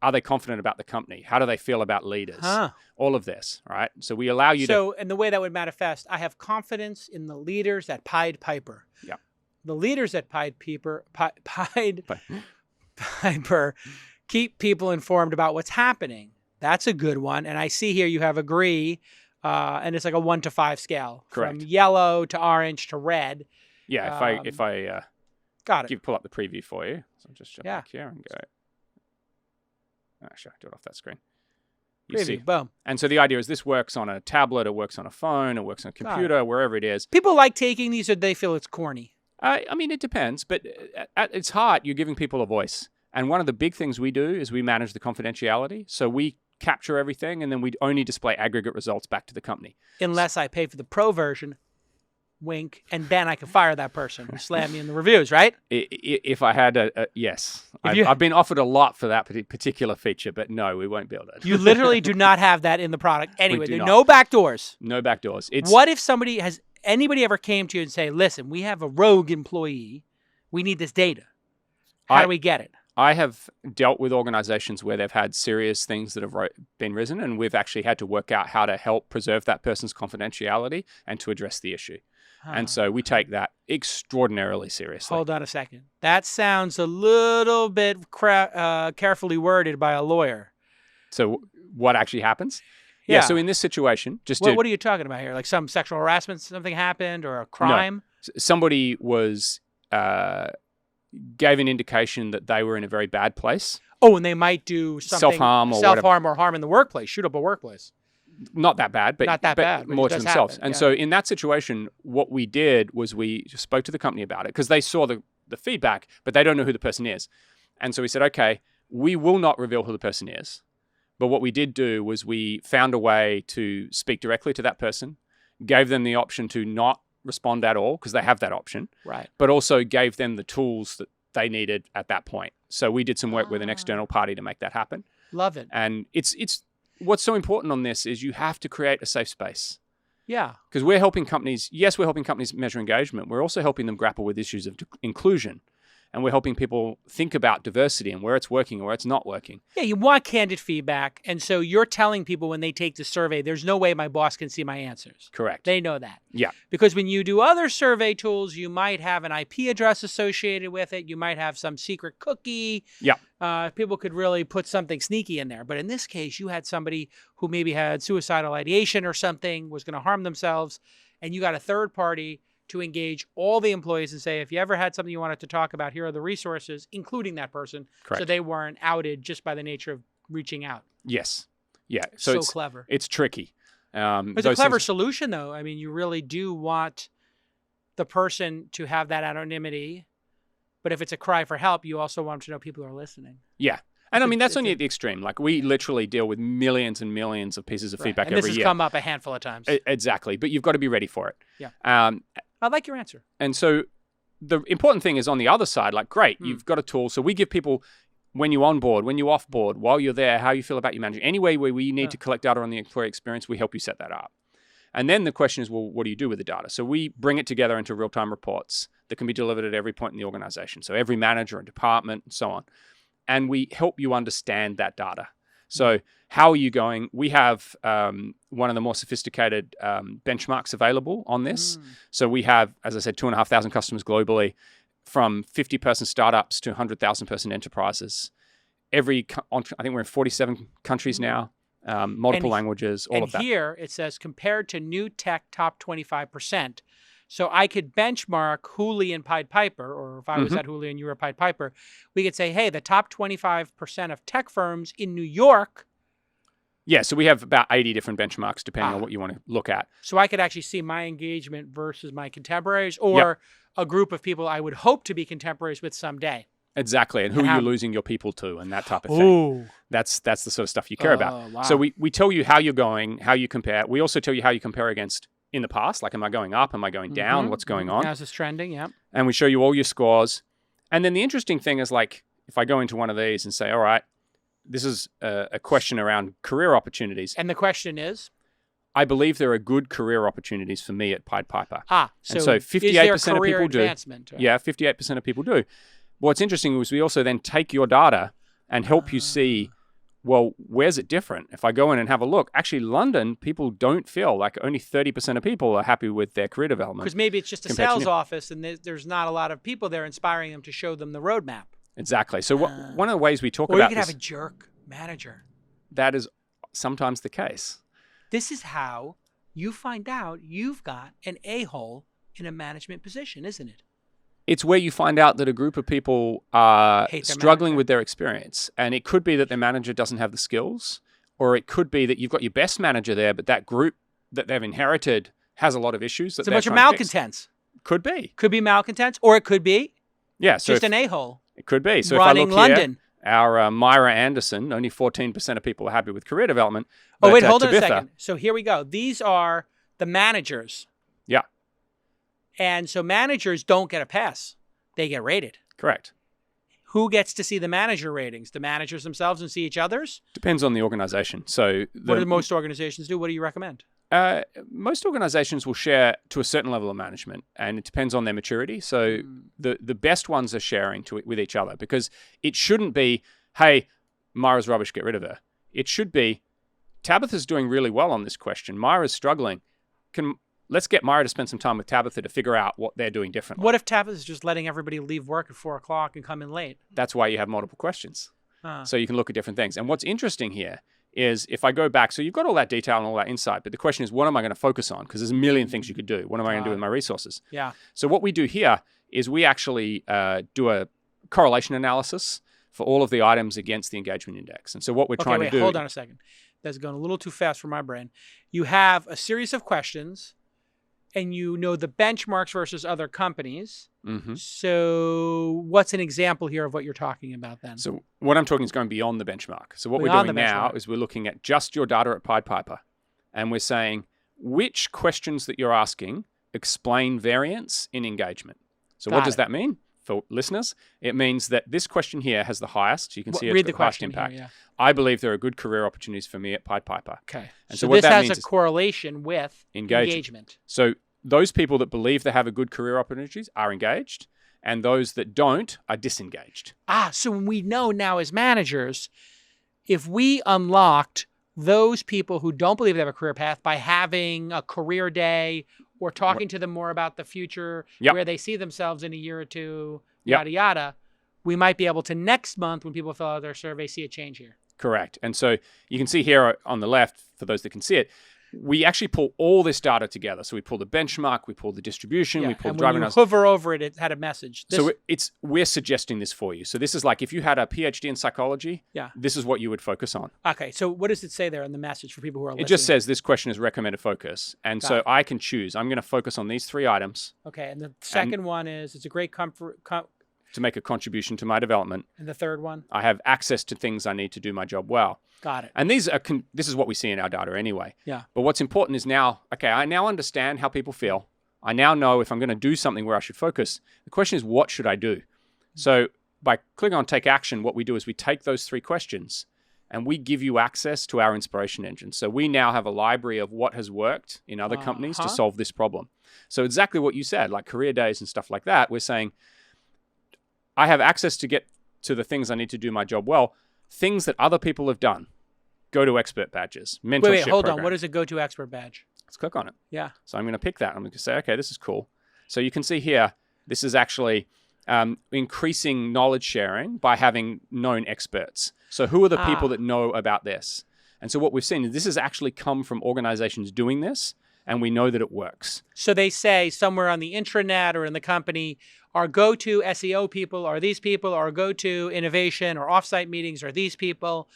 are they confident about the company? How do they feel about leaders? All of this, right? So we allow you to... So, and the way that would manifest, I have confidence in the leaders at Pied Piper. Yeah. The leaders at Pied Piper keep people informed about what's happening. That's a good one. And I see here you have agree, and it's like a 1 to 5 scale. Correct. From yellow to orange to red. Yeah, if I Got it. pull up the preview for you. So I'll just jump Yeah. back here and go... Actually, I'll do it off that screen. Preview, See. boom. And so the idea is this works on a tablet, it works on a phone, it works on a computer, wherever it is. People like taking these, or they feel it's corny. I mean, it depends, but at its heart, you're giving people a voice. And one of the big things we do is we manage the confidentiality. So we capture everything, and then we only display aggregate results back to the company. Unless I pay for the pro version, wink, and then I can fire that person who slammed me in the reviews, right? If I had yes. I've been offered a lot for that particular feature, but no, we won't build it. You literally do not have that in the product anyway. do There are not. no back doors. No backdoors. What if anybody ever came to you and say, listen, we have a rogue employee. We need this data. How do we get it? I have dealt with organizations where they've had serious things that have been risen, and we've actually had to work out how to help preserve that person's confidentiality and to address the issue. And so we take that extraordinarily seriously. Hold on a second. That sounds a little bit carefully worded by a lawyer. So what actually happens? Yeah. So in this situation, what are you talking about here? Like some sexual harassment, something happened, or a crime? No. Somebody gave an indication that they were in a very bad place. Oh, and they might do something Self-harm or harm in the workplace, shoot up a workplace. Not that bad, but not that bad, more to themselves. Happen, and so in that situation, what we did was we just spoke to the company about it because they saw the feedback, but they don't know who the person is. And so we said, okay, we will not reveal who the person is. But what we did do was we found a way to speak directly to that person, gave them the option to not respond at all because they have that option. Right. But also gave them the tools that they needed at that point. So we did some work with an external party to make that happen. Love it. And it's what's so important on this is you have to create a safe space. Yeah. Because we're helping companies measure engagement. We're also helping them grapple with issues of inclusion. And we're helping people think about diversity and where it's working and where it's not working. Yeah, you want candid feedback. And so you're telling people when they take the survey, there's no way my boss can see my answers. Correct. They know that. Yeah. Because when you do other survey tools, you might have an IP address associated with it. You might have some secret cookie. Yeah. People could really put something sneaky in there. But in this case, you had somebody who maybe had suicidal ideation or something, was going to harm themselves, and you got a third party to engage all the employees and say, if you ever had something you wanted to talk about, here are the resources, including that person. Correct. So they weren't outed just by the nature of reaching out. Yes. Yeah. So it's clever. It's tricky. It's a clever solution, though. I mean, you really do want the person to have that anonymity. But if it's a cry for help, you also want to know people are listening. Yeah. And I mean, that's only at the extreme. Like, we literally deal with millions and millions of pieces of feedback every year. And this has come up a handful of times. Exactly. But you've got to be ready for it. Yeah. I like your answer. And so the important thing is on the other side, like, great, you've got a tool. So we give people, when you onboard, when you offboard, while you're there, how you feel about your manager. Any way where we need to collect data on the employee experience, we help you set that up. And then the question is, well, what do you do with the data? So we bring it together into real-time reports that can be delivered at every point in the organization. So every manager and department and so on. and we help you understand that data. So how are you going? We have one of the more sophisticated benchmarks available on this. So we have, as I said, 2,500 customers globally, from 50-person startups to 100,000-person enterprises. I think we're in 47 countries now, multiple languages, all of that. And here it says compared to new tech top 25%. So I could benchmark Hooli and Pied Piper, or if I was at Hooli and you were Pied Piper, we could say, hey, the top 25% of tech firms in New York. Yeah, so we have about 80 different benchmarks depending on what you want to look at. So I could actually see my engagement versus my contemporaries, or a group of people I would hope to be contemporaries with someday. Exactly, and who are you losing your people to, and that type of thing. Ooh. That's the sort of stuff you care about. Wow. So we tell you how you're going, how you compare. We also tell you how you compare against in the past, like am I going up, am I going down, what's going on. How's this trending, yeah. And we show you all your scores. And then the interesting thing is, like, if I go into one of these and say, all right, this is a question around career opportunities. And the question is? I believe there are good career opportunities for me at Pied Piper. So 58% of people do. Advancement? Yeah, 58% of people do. What's interesting is we also then take your data and help you see, well, where's it different? If I go in and have a look, actually London, people don't feel like only 30% of people are happy with their career development. Because maybe it's just a sales office and there's not a lot of people there inspiring them to show them the roadmap. Exactly. So one of the ways we talk about this. Or you could have a jerk manager. That is sometimes the case. This is how you find out you've got an a-hole in a management position, isn't it? It's where you find out that a group of people are struggling with their experience. And it could be that their manager doesn't have the skills, or it could be that you've got your best manager there, but that group that they've inherited has a lot of issues. It's a bunch of malcontents. Could be. Could be malcontents, or it could be so just an a-hole. It could be. So running if I look London. Here, our Myra Anderson, only 14% of people are happy with career development. Oh, wait, hold on a second. So here we go. These are the managers. Yeah. And so managers don't get a pass. They get rated. Correct. Who gets to see the manager ratings? The managers themselves and see each other's? Depends on the organization. So what do most organizations do? What do you recommend? Most organizations will share to a certain level of management, and it depends on their maturity. So the best ones are sharing with each other, because it shouldn't be, hey, Myra's rubbish, get rid of her. It should be, Tabitha's doing really well on this question. Myra's struggling. Let's get Myra to spend some time with Tabitha to figure out what they're doing differently. What if Tabitha's just letting everybody leave work at 4 o'clock and come in late? That's why you have multiple questions. So you can look at different things. And what's interesting here is if I go back, so you've got all that detail and all that insight, but the question is, what am I going to focus on? Because there's a million things you could do. What am I going to do with my resources? Yeah. So what we do here is we actually do a correlation analysis for all of the items against the engagement index. And so what we're trying to do... Hold on a second. That's going a little too fast for my brain. You have a series of questions, and you know the benchmarks versus other companies. So what's an example here of what you're talking about then? So what I'm talking is going beyond the benchmark. So what we're doing now is we're looking at just your data at Pied Piper, and we're saying which questions that you're asking explain variance in engagement. So what does that mean for listeners? It means that this question here has the highest. You can see it's the highest impact. Here, yeah. I believe there are good career opportunities for me at Pied Piper. Okay. And so this has a correlation with engagement. So those people that believe they have a good career opportunities are engaged, and those that don't are disengaged. So we know now as managers, if we unlocked those people who don't believe they have a career path by having a career day or talking to them more about the future, where they see themselves in a year or two, yada, yada, we might be able to next month when people fill out their survey, see a change here. Correct. And so you can see here on the left, for those that can see it, we actually pull all this data together. So we pull the benchmark, we pull the distribution, we pull driving hours. Hover over it, it had a message. So we're suggesting this for you. So this is like if you had a PhD in psychology, this is what you would focus on. Okay. So what does it say there in the message for people who are listening? It just says this question is recommended focus. And so I can choose. I'm going to focus on these 3 items. Okay. And the second one is it's a great to make a contribution to my development. And the third one? I have access to things I need to do my job well. Got it. And this is what we see in our data anyway. Yeah. But what's important is now, I now understand how people feel. I now know if I'm going to do something where I should focus. The question is, what should I do? So by clicking on Take Action, what we do is we take those 3 questions and we give you access to our inspiration engine. So we now have a library of what has worked in other companies to solve this problem. So exactly what you said, like career days and stuff like that, we're saying, I have access to get to the things I need to do my job well, things that other people have done. Go to expert badges, mentorship Wait, hold on. program. What is a go-to expert badge? Let's click on it. Yeah. So I'm going to pick that. I'm going to say, okay, this is cool. So you can see here, this is actually increasing knowledge sharing by having known experts. So who are the people that know about this? And so what we've seen is this has actually come from organizations doing this, and we know that it works. So they say somewhere on the intranet or in the company, our go-to SEO people are these people, our go-to innovation or offsite meetings are these people.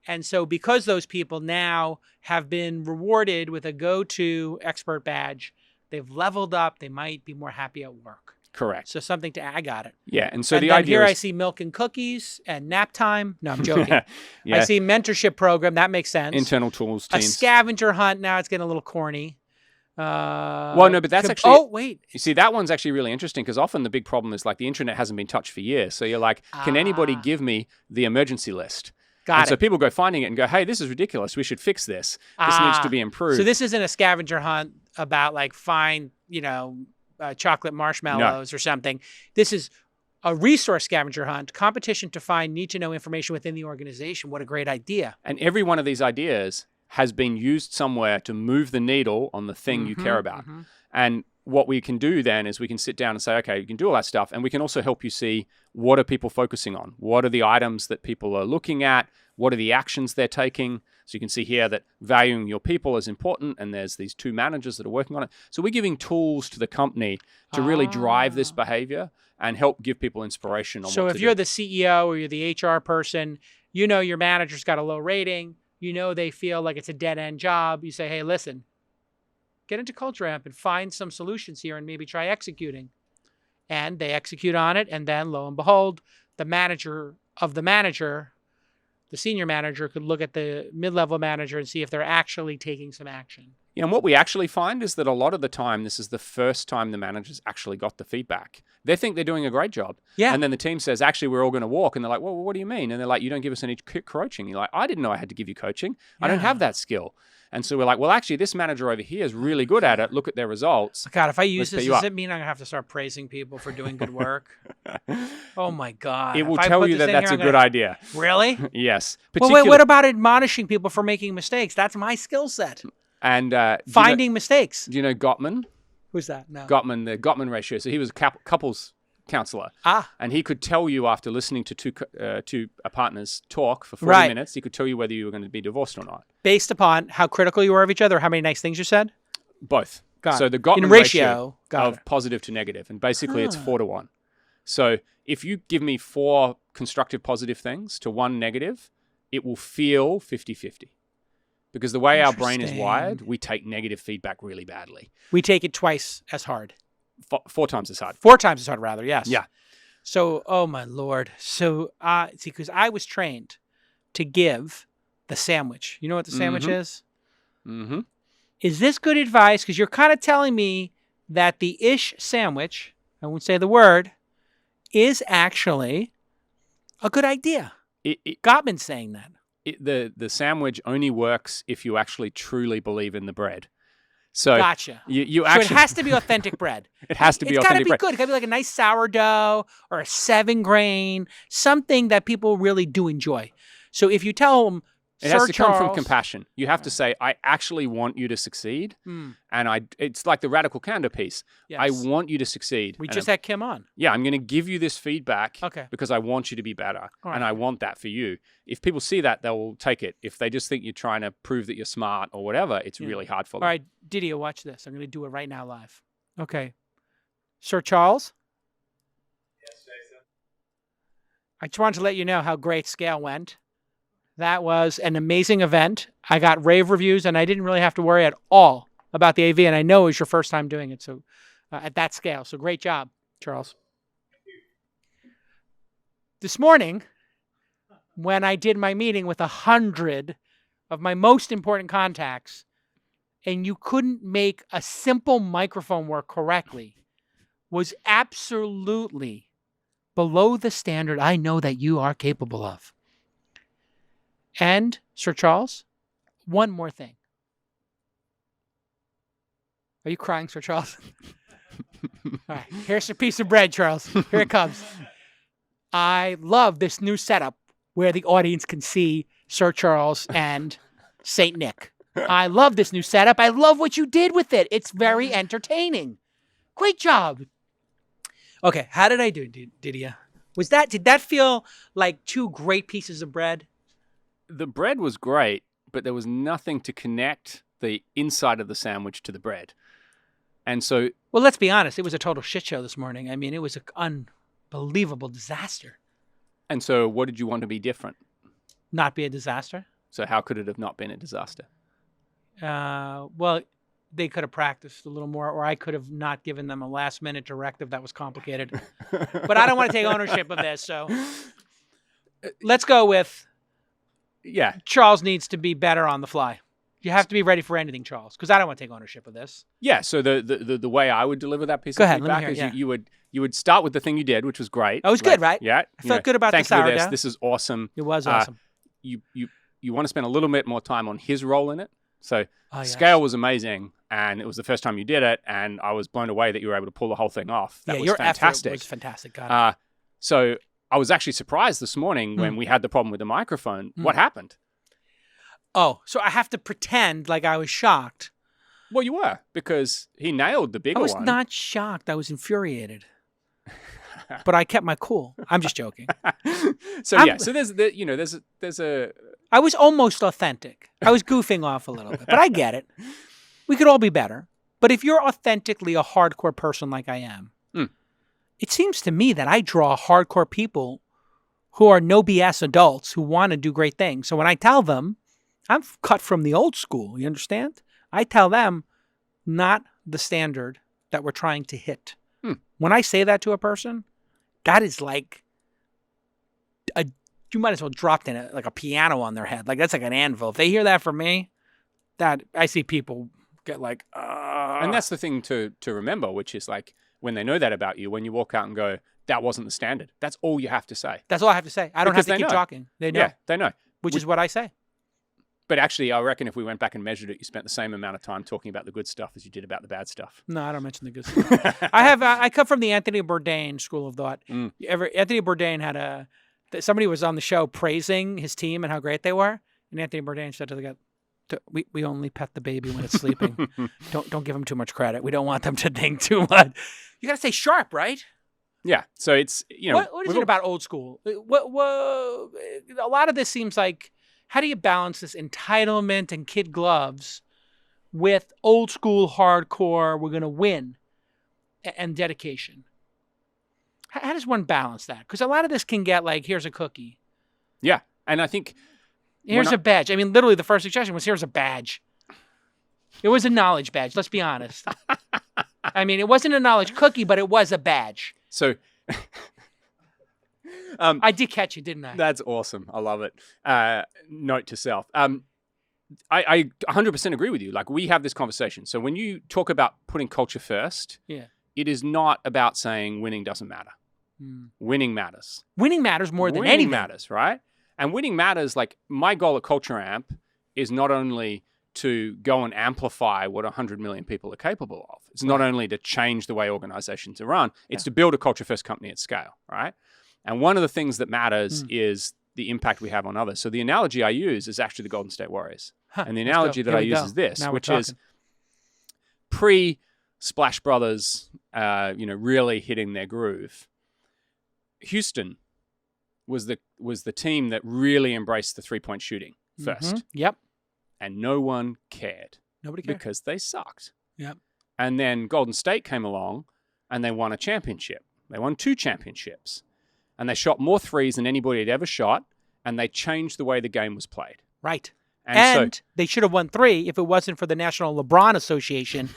And so because those people now have been rewarded with a go-to expert badge, they've leveled up, they might be more happy at work. Correct. So something to, I got it. Yeah, and so And the then idea here is... I see milk and cookies and nap time. No, I'm joking. Yeah. I see mentorship program. That makes sense. Internal tools A teams. scavenger hunt. Now it's getting a little corny. Well, no, but that's actually... Oh, wait. You see, that one's actually really interesting because often the big problem is like the internet hasn't been touched for years. So you're like, can anybody give me the emergency list? Got So it. people go finding it and go, hey, this is ridiculous. We should fix this. This needs to be improved. So this isn't a scavenger hunt about like find, chocolate marshmallows or something. This is a resource scavenger hunt, competition to find need-to-know information within the organization. What a great idea. And every one of these ideas has been used somewhere to move the needle on the thing you care about. And what we can do then is we can sit down and say, okay, you can do all that stuff. And we can also help you see what are people focusing on? What are the items that people are looking at? What are the actions they're taking? So you can see here that valuing your people is important. And there's these 2 managers that are working on it. So we're giving tools to the company to really drive this behavior and help give people inspiration on So what if to you're do. the CEO or you're the HR person, your manager's got a low rating, they feel like it's a dead-end job. You say, hey, listen, get into Culture Amp and find some solutions here and maybe try executing. And they execute on it. And then lo and behold, the manager of the manager, the senior manager could look at the mid-level manager and see if they're actually taking some action. Yeah, and what we actually find is that a lot of the time, this is the first time the managers actually got the feedback. They think they're doing a great job. Yeah. And then the team says, actually, we're all going to walk. And they're like, well, what do you mean? And they're like, you don't give us any coaching. You're like, I didn't know I had to give you coaching. I don't have that skill. And so we're like, well, actually, this manager over here is really good at it. Look at their results. God, if I use Let's this, pay you does up. it mean I'm going to have to start praising people for doing good work? Oh, my God. It will If I tell put you this that in that's here, a I'm good gonna- idea. Really? Yes. Well, wait, what about admonishing people for making mistakes? That's my skill set. And Finding mistakes. Do you know Gottman? Who's that? No. Gottman, the Gottman ratio. So he was a couples counselor. And he could tell you after listening to two partners talk for 40 minutes, he could tell you whether you were going to be divorced or not. Based upon how critical you are of each other, or how many nice things you said? Both. Got so it. the Gottman In ratio got of it. positive to negative. And basically it's 4-1. So if you give me 4 constructive positive things to 1 negative, it will feel 50-50. Because the way our brain is wired, we take negative feedback really badly. We take it twice as hard. 4 times as hard. 4 times as hard, rather, yes. Yeah. So, oh my Lord. So, see, because I was trained to give the sandwich. You know what the sandwich is? Mm-hmm. Is this good advice? Because you're kind of telling me that the ish sandwich, I won't say the word, is actually a good idea. Gottman's saying that. The sandwich only works if you actually truly believe in the bread. So Gotcha. You So actually it has to be authentic bread. it has to be It's got to authentic be bread. good. It's got to be like a nice sourdough or a 7-grain, something that people really do enjoy. So if you tell them, It has to come from compassion. You have to say, I actually want you to succeed. And it's like the radical candor piece. Yes. I want you to succeed. We And just had Kim on. Yeah, I'm going to give you this feedback Okay. because I want you to be better. All And right. I want that for you. If people see that, they'll take it. If they just think you're trying to prove that you're smart or whatever, it's really hard for them. All right, Didier, watch this. I'm going to do it right now live. Okay. Sir Charles? Yes, Jason. I just wanted to let you know how great Scale went. That was an amazing event. I got rave reviews, and I didn't really have to worry at all about the AV, and I know it was your first time doing it, so at that scale. So great job, Charles. This morning, when I did my meeting with 100 of my most important contacts, and you couldn't make a simple microphone work correctly, was absolutely below the standard I know that you are capable of. And, Sir Charles, one more thing. Are you crying, Sir Charles? All right, here's a piece of bread, Charles. Here it comes. I love this new setup where the audience can see Sir Charles and Saint Nick. I love this new setup. I love what you did with it. It's very entertaining. Great job. Okay, how did I do, Didier? Did that feel like two great pieces of bread? The bread was great, but there was nothing to connect the inside of the sandwich to the bread. And so... Well, let's be honest. It was a total shit show this morning. I mean, it was an unbelievable disaster. And so what did you want to be different? Not be a disaster? So how could it have not been a disaster? Well, they could have practiced a little more, or I could have not given them a last-minute directive that was complicated. But I don't want to take ownership of this, so let's go with Charles needs to be better on the fly. You have to be ready for anything, Charles, because I don't want to take ownership of this. Yeah, so the way I would deliver that piece Go of ahead, feedback let me hear it, is you would start with the thing you did, which was great. Oh, it was good, right? Yeah. I felt good about the thank you for sourdough. this is awesome. It was awesome. You want to spend a little bit more time on his role in it. So yes. scale was amazing, and it was the first time you did it, and I was blown away that you were able to pull the whole thing off. That was your fantastic. effort was fantastic. Got it. So I was actually surprised this morning when we had the problem with the microphone. What happened? Oh, so I have to pretend like I was shocked. Well, you were, because he nailed the bigger I was one. not shocked. I was infuriated. But I kept my cool. I'm just joking. So there's a I was almost authentic. I was goofing off a little bit, but I get it. We could all be better. But if you're authentically a hardcore person like I am, it seems to me that I draw hardcore people who are no BS adults who want to do great things. So when I tell them, I'm cut from the old school, you understand? I tell them not the standard that we're trying to hit. When I say that to a person, that is like you might as well drop in like a piano on their head. Like that's like an anvil. If they hear that from me, that I see people get like, And that's the thing to remember, which is like when they know that about you, when you walk out and go, that wasn't the standard. That's all you have to say. That's all I have to say. I don't Because have to keep know. talking. They know. Yeah, they know. Which is what I say. But actually, I reckon if we went back and measured it, you spent the same amount of time talking about the good stuff as you did about the bad stuff. No, I don't mention the good stuff. I come from the Anthony Bourdain school of thought. Anthony Bourdain had somebody was on the show praising his team and how great they were, and Anthony Bourdain said to the guy, "We only pet the baby when it's sleeping. Don't give them too much credit. We don't want them to ding too much. You got to stay sharp, right?" Yeah. So it's what is it about old school? A lot of this seems like. How do you balance this entitlement and kid gloves with old school hardcore, we're going to win, and dedication? How does one balance that? Because a lot of this can get like, here's a cookie. Yeah. And I think... Here's a badge. I mean, literally the first suggestion was, here's a badge. It was a knowledge badge, let's be honest. I mean, it wasn't a knowledge cookie, but it was a badge. So... I did catch you, didn't I? That's awesome. I love it. Note to self. I 100% agree with you. Like we have this conversation. So when you talk about putting culture first, it is not about saying winning doesn't matter. Winning matters. Winning matters more than anything. anything. Matters, right? And winning matters. Like my goal at Culture Amp is not only to go and amplify what 100 million people are capable of. It's not only to change the way organizations are run. It's to build a culture first company at scale, right? And one of the things that matters is the impact we have on others. So the analogy I use is actually the Golden State Warriors. And the analogy that I use is this, which is pre-Splash Brothers, really hitting their groove. Houston was the team that really embraced the three-point shooting first. Yep. And no one cared. Nobody cared. Because they sucked. Yep. And then Golden State came along and they won a championship. They won 2 championships. And they shot more threes than anybody had ever shot, and they changed the way the game was played. Right. And so, they should have won 3 if it wasn't for the National LeBron Association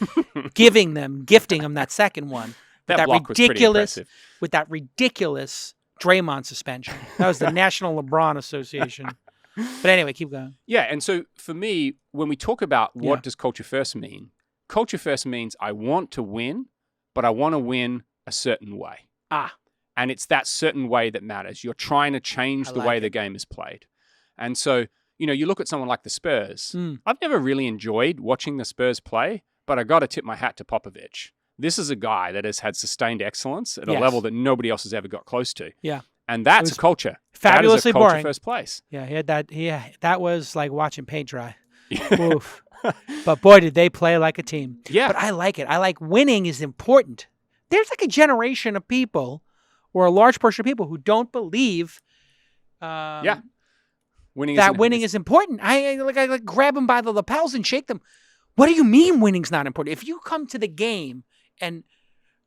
gifting them that second one. That block was pretty impressive. With that ridiculous Draymond suspension. That was the National LeBron Association. But anyway, keep going. Yeah, and so for me, when we talk about what does culture first mean, culture first means I want to win, but I want to win a certain way. And it's that certain way that matters. You're trying to change the way the game is played. And so, you look at someone like the Spurs. I've never really enjoyed watching the Spurs play, but I got to tip my hat to Popovich. This is a guy that has had sustained excellence at a level that nobody else has ever got close to. Yeah. And that's was a culture. fabulously that is a culture boring. first place. Yeah, he had that. That was like watching paint dry. Oof. But boy, did they play like a team. Yeah. But I like it. I like winning is important. There's like a generation of people, or a large portion of people, who don't believe Winning that winning is important. I like grab them by the lapels and shake them. What do you mean winning's not important? If you come to the game and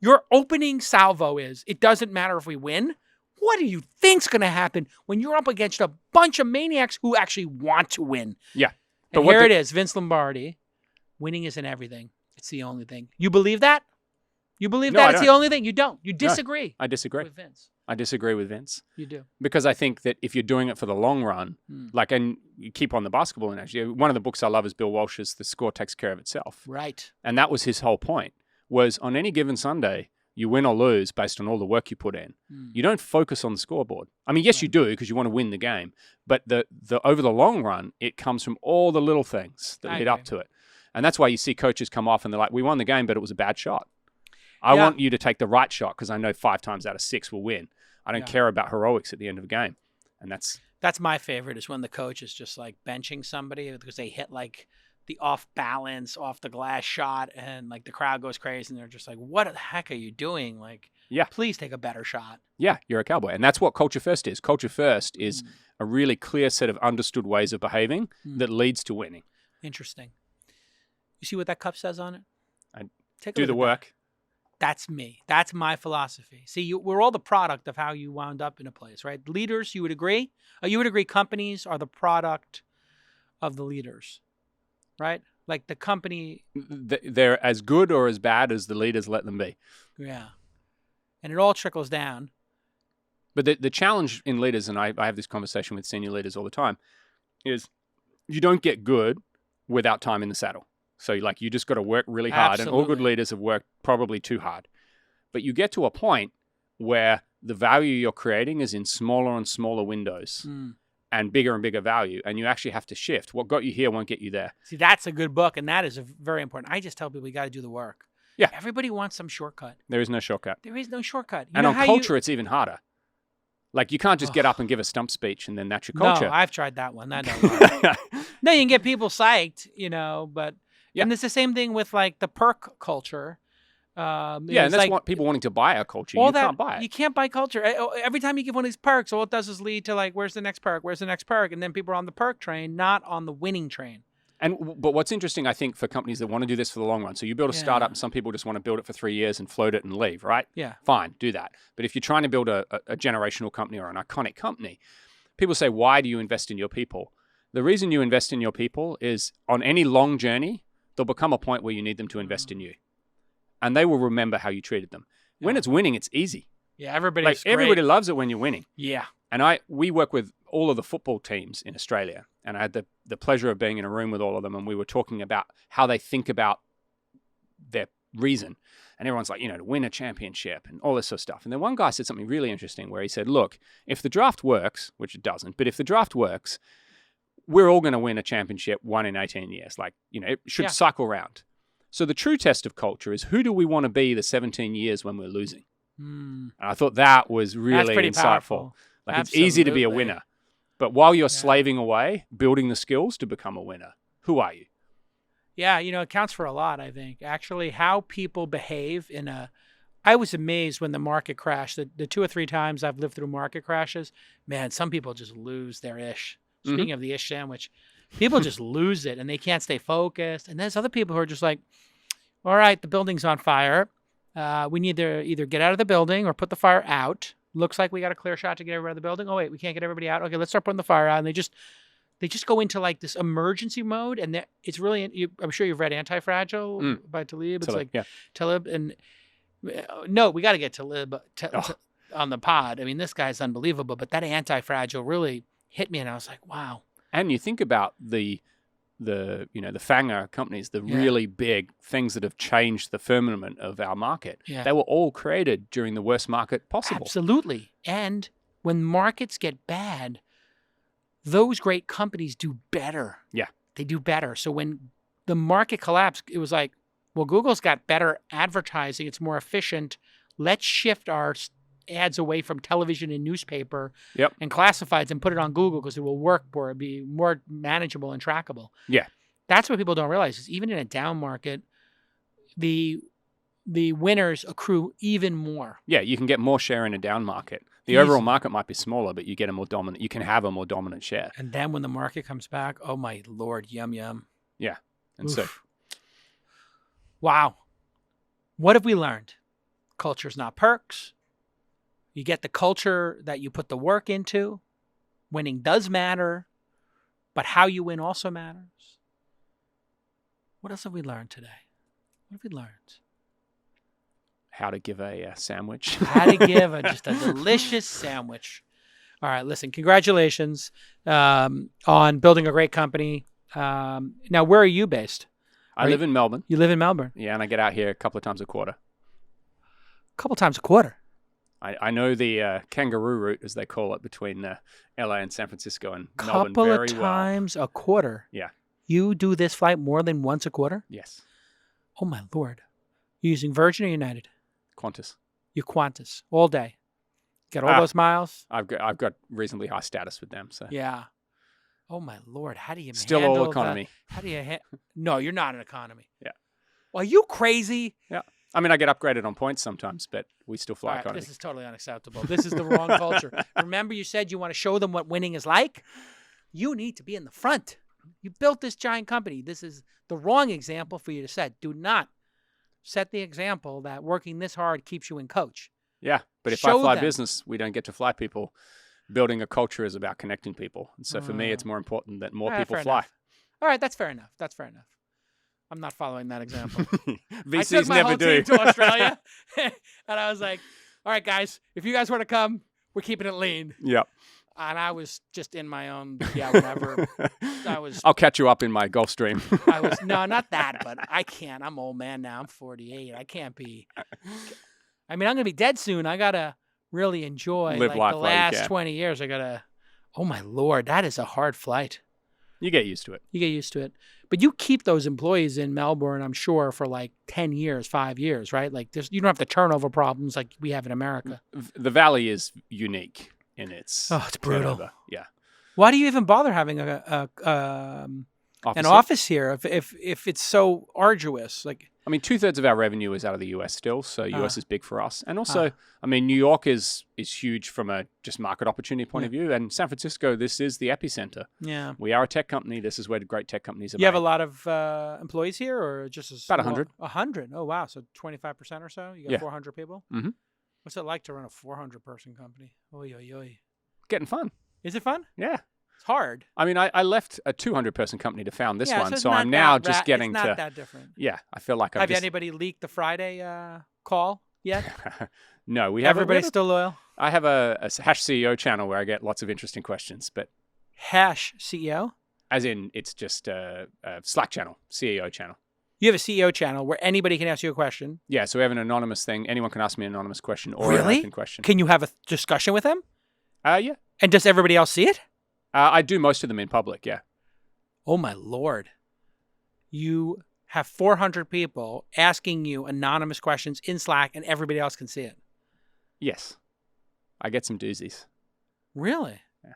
your opening salvo is, it doesn't matter if we win, what do you think's going to happen when you're up against a bunch of maniacs who actually want to win? Yeah. And here it is, Vince Lombardi. Winning isn't everything. It's the only thing. You believe that? You believe No, that I it's the don't. only thing? You don't. You disagree. I disagree. With Vince. I disagree with Vince. You do. Because I think that if you're doing it for the long run, and you keep on the basketball analogy, one of the books I love is Bill Walsh's The Score Takes Care of Itself. Right. And that was his whole point, was on any given Sunday, you win or lose based on all the work you put in. You don't focus on the scoreboard. I mean, yes, you do, because you want to win the game. But the over the long run, it comes from all the little things that lead up to it. And that's why you see coaches come off and they're like, we won the game, but it was a bad shot. I want you to take the right shot because I know 5 times out of 6 we'll win. I don't care about heroics at the end of a game. And that's my favorite, is when the coach is just like benching somebody because they hit like the off balance, off the glass shot, and like the crowd goes crazy and they're just like, what the heck are you doing? Like, please take a better shot. Yeah, you're a cowboy. And that's what culture first is. Culture first is a really clear set of understood ways of behaving that leads to winning. Interesting. You see what that cup says on it? Do the work. That's me. That's my philosophy. See, we're all the product of how you wound up in a place, right? Leaders, you would agree? You would agree companies are the product of the leaders, right? Like the company. They're as good or as bad as the leaders let them be. Yeah. And it all trickles down. But the challenge in leaders, and I have this conversation with senior leaders all the time, is you don't get good without time in the saddle. So like you just got to work really hard. Absolutely. And all good leaders have worked probably too hard. But you get to a point where the value you're creating is in smaller and smaller windows and bigger value. And you actually have to shift. What got you here won't get you there. See, that's a good book. And that is very important. I just tell people you got to do the work. Yeah. Everybody wants some shortcut. There is no shortcut. There is no shortcut. And on culture, it's even harder. Like you can't just get up and give a stump speech and then that's your culture. No, I've tried that one. That don't work. No, you can get people psyched, but... Yeah. And it's the same thing with like the perk culture. And that's like, what people wanting to buy our culture. You can't buy it. You can't buy culture. Every time you give one of these perks, all it does is lead to like, where's the next perk? Where's the next perk? And then people are on the perk train, not on the winning train. But what's interesting, I think, for companies that want to do this for the long run, so you build a startup and some people just want to build it for 3 years and float it and leave, right? Yeah. Fine, do that. But if you're trying to build a generational company or an iconic company, people say, why do you invest in your people? The reason you invest in your people is on any long journey, there'll become a point where you need them to invest in you. And they will remember how you treated them. When it's winning, it's easy. Yeah, everybody loves it when you're winning. Yeah. And we work with all of the football teams in Australia. And I had the pleasure of being in a room with all of them. And we were talking about how they think about their reason. And everyone's like, to win a championship and all this sort of stuff. And then one guy said something really interesting where he said, look, if the draft works, which it doesn't, but if the draft works, we're all going to win a championship 1 in 18 years. Like, it should cycle round. So the true test of culture is who do we want to be the 17 years when we're losing? And I thought that was really insightful. Powerful. Like it's easy to be a winner. But while you're slaving away, building the skills to become a winner, who are you? Yeah, it counts for a lot, I think. Actually, how people behave I was amazed when the market crashed. The 2 or 3 times I've lived through market crashes, man, some people just lose their ish. Speaking of the ish sandwich, people just lose it and they can't stay focused. And there's other people who are just like, all right, the building's on fire. We need to either get out of the building or put the fire out. Looks like we got a clear shot to get everybody out of the building. Oh, wait, we can't get everybody out. Okay, let's start putting the fire out. And they just go into like this emergency mode. And it's really, I'm sure you've read Anti-Fragile by Talib. It's Talib. And no, we got to get Talib on the pod. I mean, this guy's unbelievable. But that Anti-Fragile really hit me, and I was like, wow. And you think about the FANGA companies, the really big things that have changed the firmament of our market. Yeah. They were all created during the worst market possible. Absolutely. And when markets get bad, those great companies do better. Yeah. They do better. So when the market collapsed, it was like, well, Google's got better advertising. It's more efficient. Let's shift our ads away from television and newspaper Yep. and classifieds and put it on Google because it will work more, it'll be more manageable and trackable. Yeah. That's what people don't realize is even in a down market, the winners accrue even more. Yeah, you can get more share in a down market. The Easy. overall market might be smaller, but you get a more dominant. You can have a more dominant share. And then when the market comes back, oh my Lord, yum yum. Yeah, and Oof. so Wow. What have we learned? Culture's not perks. You get the culture that you put the work into. Winning does matter, but how you win also matters. What else have we learned today? What have we learned? how to give a sandwich. How to give just a delicious sandwich. All right, listen, congratulations on building a great company. Now, where are you based? I live in Melbourne. You live in Melbourne? Yeah, and I get out here a couple of times a quarter. A couple times a quarter. I know the kangaroo route, as they call it, between LA and San Francisco and Melbourne very well. Couple of times a quarter. Yeah. You do this flight more than once a quarter? Yes. Oh, my Lord. You using Virgin or United? Qantas. You Qantas all day. Get all those miles? I've got reasonably high status with them. So Yeah. Oh, my Lord. How do you still handle all economy. How do you No, you're not an economy. Yeah. Well, are you crazy? Yeah. I mean, I get upgraded on points sometimes, but we still fly All right, economy. this is totally unacceptable. This is the wrong culture. Remember you said you want to show them what winning is like? You need to be in the front. You built this giant company. This is the wrong example for you to set. Do not set the example that working this hard keeps you in coach. Yeah, but if I Show fly them. business, we don't get to fly people. Building a culture is about connecting people. And so for me, it's more important that more people fair fly. enough. All right, that's fair enough. That's fair enough. I'm not following that example. I took VCs my never whole do. team to Australia, and I was like, all right, guys, if you guys want to come, we're keeping it lean. Yep. And I was just in my own, whatever. I'll catch you up in my Gulfstream. No, not that, but I can't. I'm an old man now. I'm 48. I can't be. I mean, I'm going to be dead soon. I got to really enjoy Live life the while you last can. 20 years. I got to, oh my Lord, that is a hard flight. You get used to it. You get used to it. But you keep those employees in Melbourne, I'm sure, for like 10 years, 5 years, right? Like you don't have the turnover problems like we have in America. The Valley is unique in its It's brutal. turnover. Yeah. Why do you even bother having an Office. office here if it's so arduous? Like, I mean, 2/3 of our revenue is out of the US still, so US is big for us. And also, I mean, New York is huge from a just market opportunity point of view, and San Francisco, this is the epicenter. yeah. We are a tech company. This is where the great tech companies are You have a made. lot of employees here, or just About 100. 100. Oh wow, so 25% or so. You got Yeah. 400 people. Mhm. What's it like to run a 400-person company? Oy oy oy. Getting fun. Is it fun? Yeah. It's hard. I mean, I left a 200-person company to found this one, it's so not I'm now that just getting it's not to. that different. Yeah, I feel like Have anybody leaked the Friday call yet? No, we have. Everybody's still loyal. I have a Hash CEO channel where I get lots of interesting questions, but Hash CEO. as in it's just a Slack channel, CEO channel. You have a CEO channel where anybody can ask you a question. Yeah, so we have an anonymous thing. Anyone can ask me an anonymous question or an Really? open question. Can you have a discussion with them? Yeah. And does everybody else see it? I do most of them in public, yeah. Oh my Lord. You have 400 people asking you anonymous questions in Slack and everybody else can see it. Yes. I get some doozies. Really? Yeah.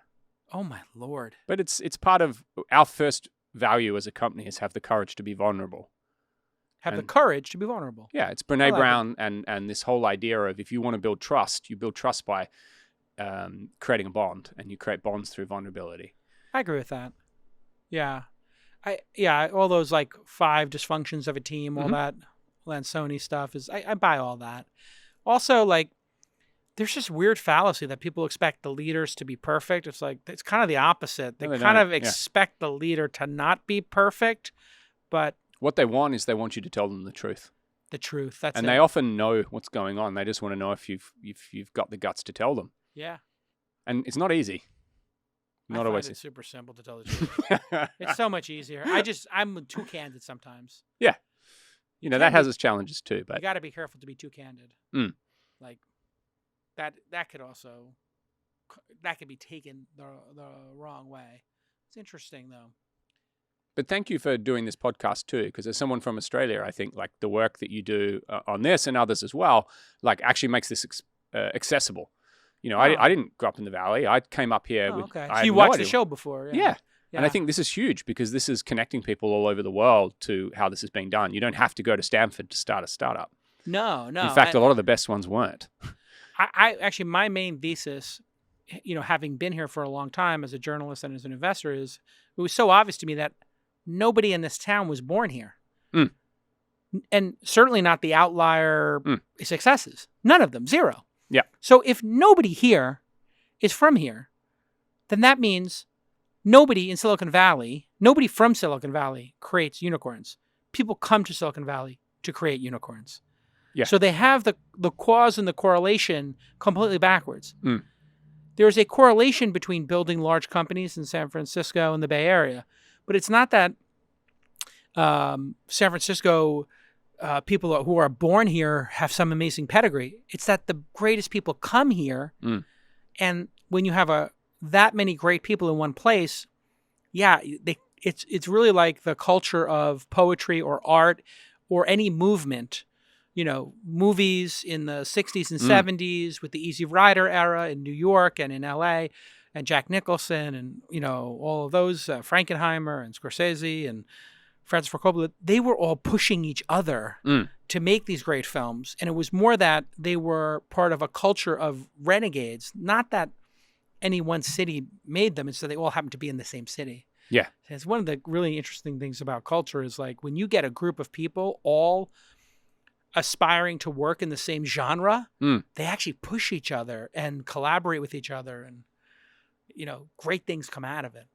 Oh my Lord. But it's part of our first value as a company is have the courage to be vulnerable. Have the And- courage to be vulnerable. Yeah, it's I Brene like Brown and this whole idea of if you want to build trust, you build trust by creating a bond, and you create bonds through vulnerability. I agree with that. Yeah. All those like 5 dysfunctions of a team, all that Lansoni stuff is I buy all that. Also, like, there's just weird fallacy that people expect the leaders to be perfect. It's like it's kind of the opposite. They No, they kind don't. of Yeah. expect the leader to not be perfect, but What they want is they want you to tell them the truth. the truth. That's And it. they often know what's going on. They just want to know if you've got the guts to tell them. Yeah. And it's not easy. I Not find always. it super simple to tell the truth. It's so much easier. I'm too candid sometimes. Yeah. You know, that has its challenges too, You but got to be careful to be too candid. Mm. Like that could also be taken the wrong way. It's interesting though. But thank you for doing this podcast too, because as someone from Australia, I think like the work that you do on this and others as well, like actually makes this accessible. You know, Oh. I didn't grow up in the Valley. I came up here with. Okay. I So had you no watched idea. the show before? Yeah. And I Yeah. think this is huge because this is connecting people all over the world to how this is being done. You don't have to go to Stanford to start a startup. No. In fact, a lot of the best ones weren't. I actually, my main thesis, having been here for a long time as a journalist and as an investor, is it was so obvious to me that nobody in this town was born here. Mm. And certainly not the outlier successes. None of them. Zero. Yeah. So if nobody here is from here, then that means nobody in Silicon Valley, nobody from Silicon Valley creates unicorns. People come to Silicon Valley to create unicorns. Yeah. So they have the cause and the correlation completely backwards. Mm. There's a correlation between building large companies in San Francisco and the Bay Area, but it's not that San Francisco people who are born here have some amazing pedigree. It's that the greatest people come here, and when you have that many great people in one place, it's really like the culture of poetry or art or any movement. Movies in the 60s and 70s with the Easy Rider era in New York and in LA, and Jack Nicholson and, all of those, Frankenheimer and Scorsese and Francis Ford Coppola, they were all pushing each other to make these great films. And it was more that they were part of a culture of renegades, not that any one city made them. It's that they all happened to be in the same city. Yeah. It's one of the really interesting things about culture is like when you get a group of people all aspiring to work in the same genre, they actually push each other and collaborate with each other, and great things come out of it.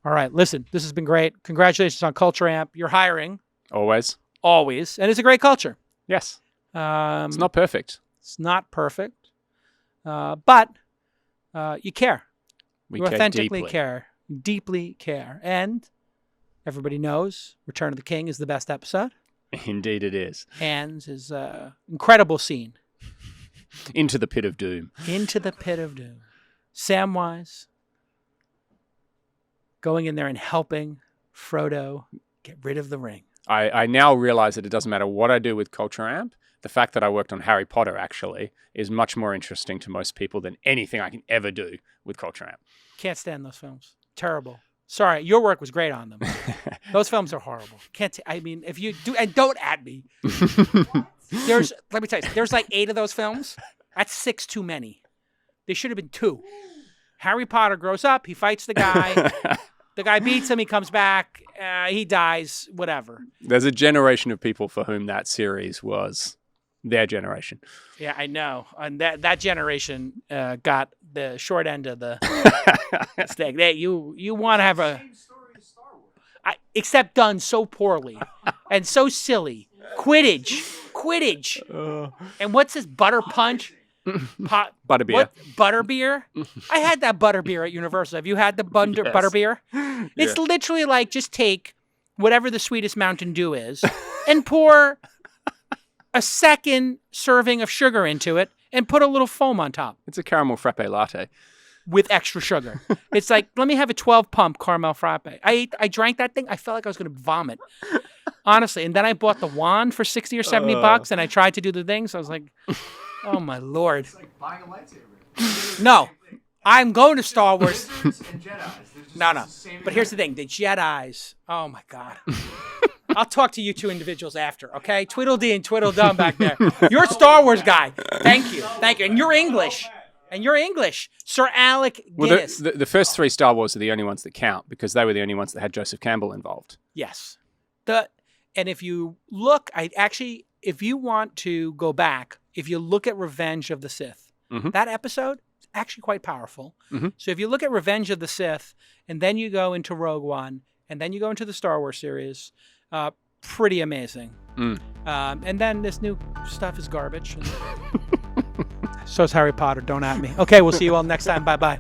All right, listen, this has been great. Congratulations on Culture Amp. You're hiring Always. and it's a great culture. Yes. It's not perfect. It's not perfect, but you care. We You care authentically deeply. care, deeply care, and everybody knows Return of the King is the best episode. Indeed it is. And his incredible scene. Into the pit of doom. Into the pit of doom. Samwise going in there and helping Frodo get rid of the ring. I now realize that it doesn't matter what I do with Culture Amp. The fact that I worked on Harry Potter actually is much more interesting to most people than anything I can ever do with Culture Amp. Can't stand those films. Terrible. Sorry, your work was great on them. Those films are horrible. If you do, and don't at me. Let me tell you, there's like 8 of those films. That's 6 too many. There should have been 2. Harry Potter grows up, he fights the guy. The guy beats him, he comes back, he dies, whatever. There's a generation of people for whom that series was their generation. Yeah, I know. And that generation got the short end of the stick. You want to have except done so poorly and so silly. Quidditch. And what's this butter punch? Butterbeer. What? Butterbeer? I had that butterbeer at Universal. Have you had the butterbeer? It's literally like just take whatever the sweetest Mountain Dew is and pour a second serving of sugar into it and put a little foam on top. It's a caramel frappe latte. With extra sugar. It's like, let me have a 12-pump caramel frappe. I drank that thing. I felt like I was going to vomit. Honestly. And then I bought the wand for 60 or 70 bucks and I tried to do the things. I was like, oh my Lord. It's like buying a lightsaber. No. I'm going to Star Wars. No. But here's the thing. The Jedis. Oh my God. I'll talk to you 2 individuals after, okay? Tweedledee and Tweedledum back there. You're a Star Wars guy. Thank you. And you're English. Sir Alec Guinness. Well, the first 3 Star Wars are the only ones that count because they were the only ones that had Joseph Campbell involved. Yes. And if you look, if you want to go back, if you look at Revenge of the Sith, that episode is actually quite powerful. So if you look at Revenge of the Sith, and then you go into Rogue One, and then you go into the Star Wars series, pretty amazing. And then this new stuff is garbage. So is Harry Potter. Don't at me. Okay, we'll see you all next time. Bye-bye.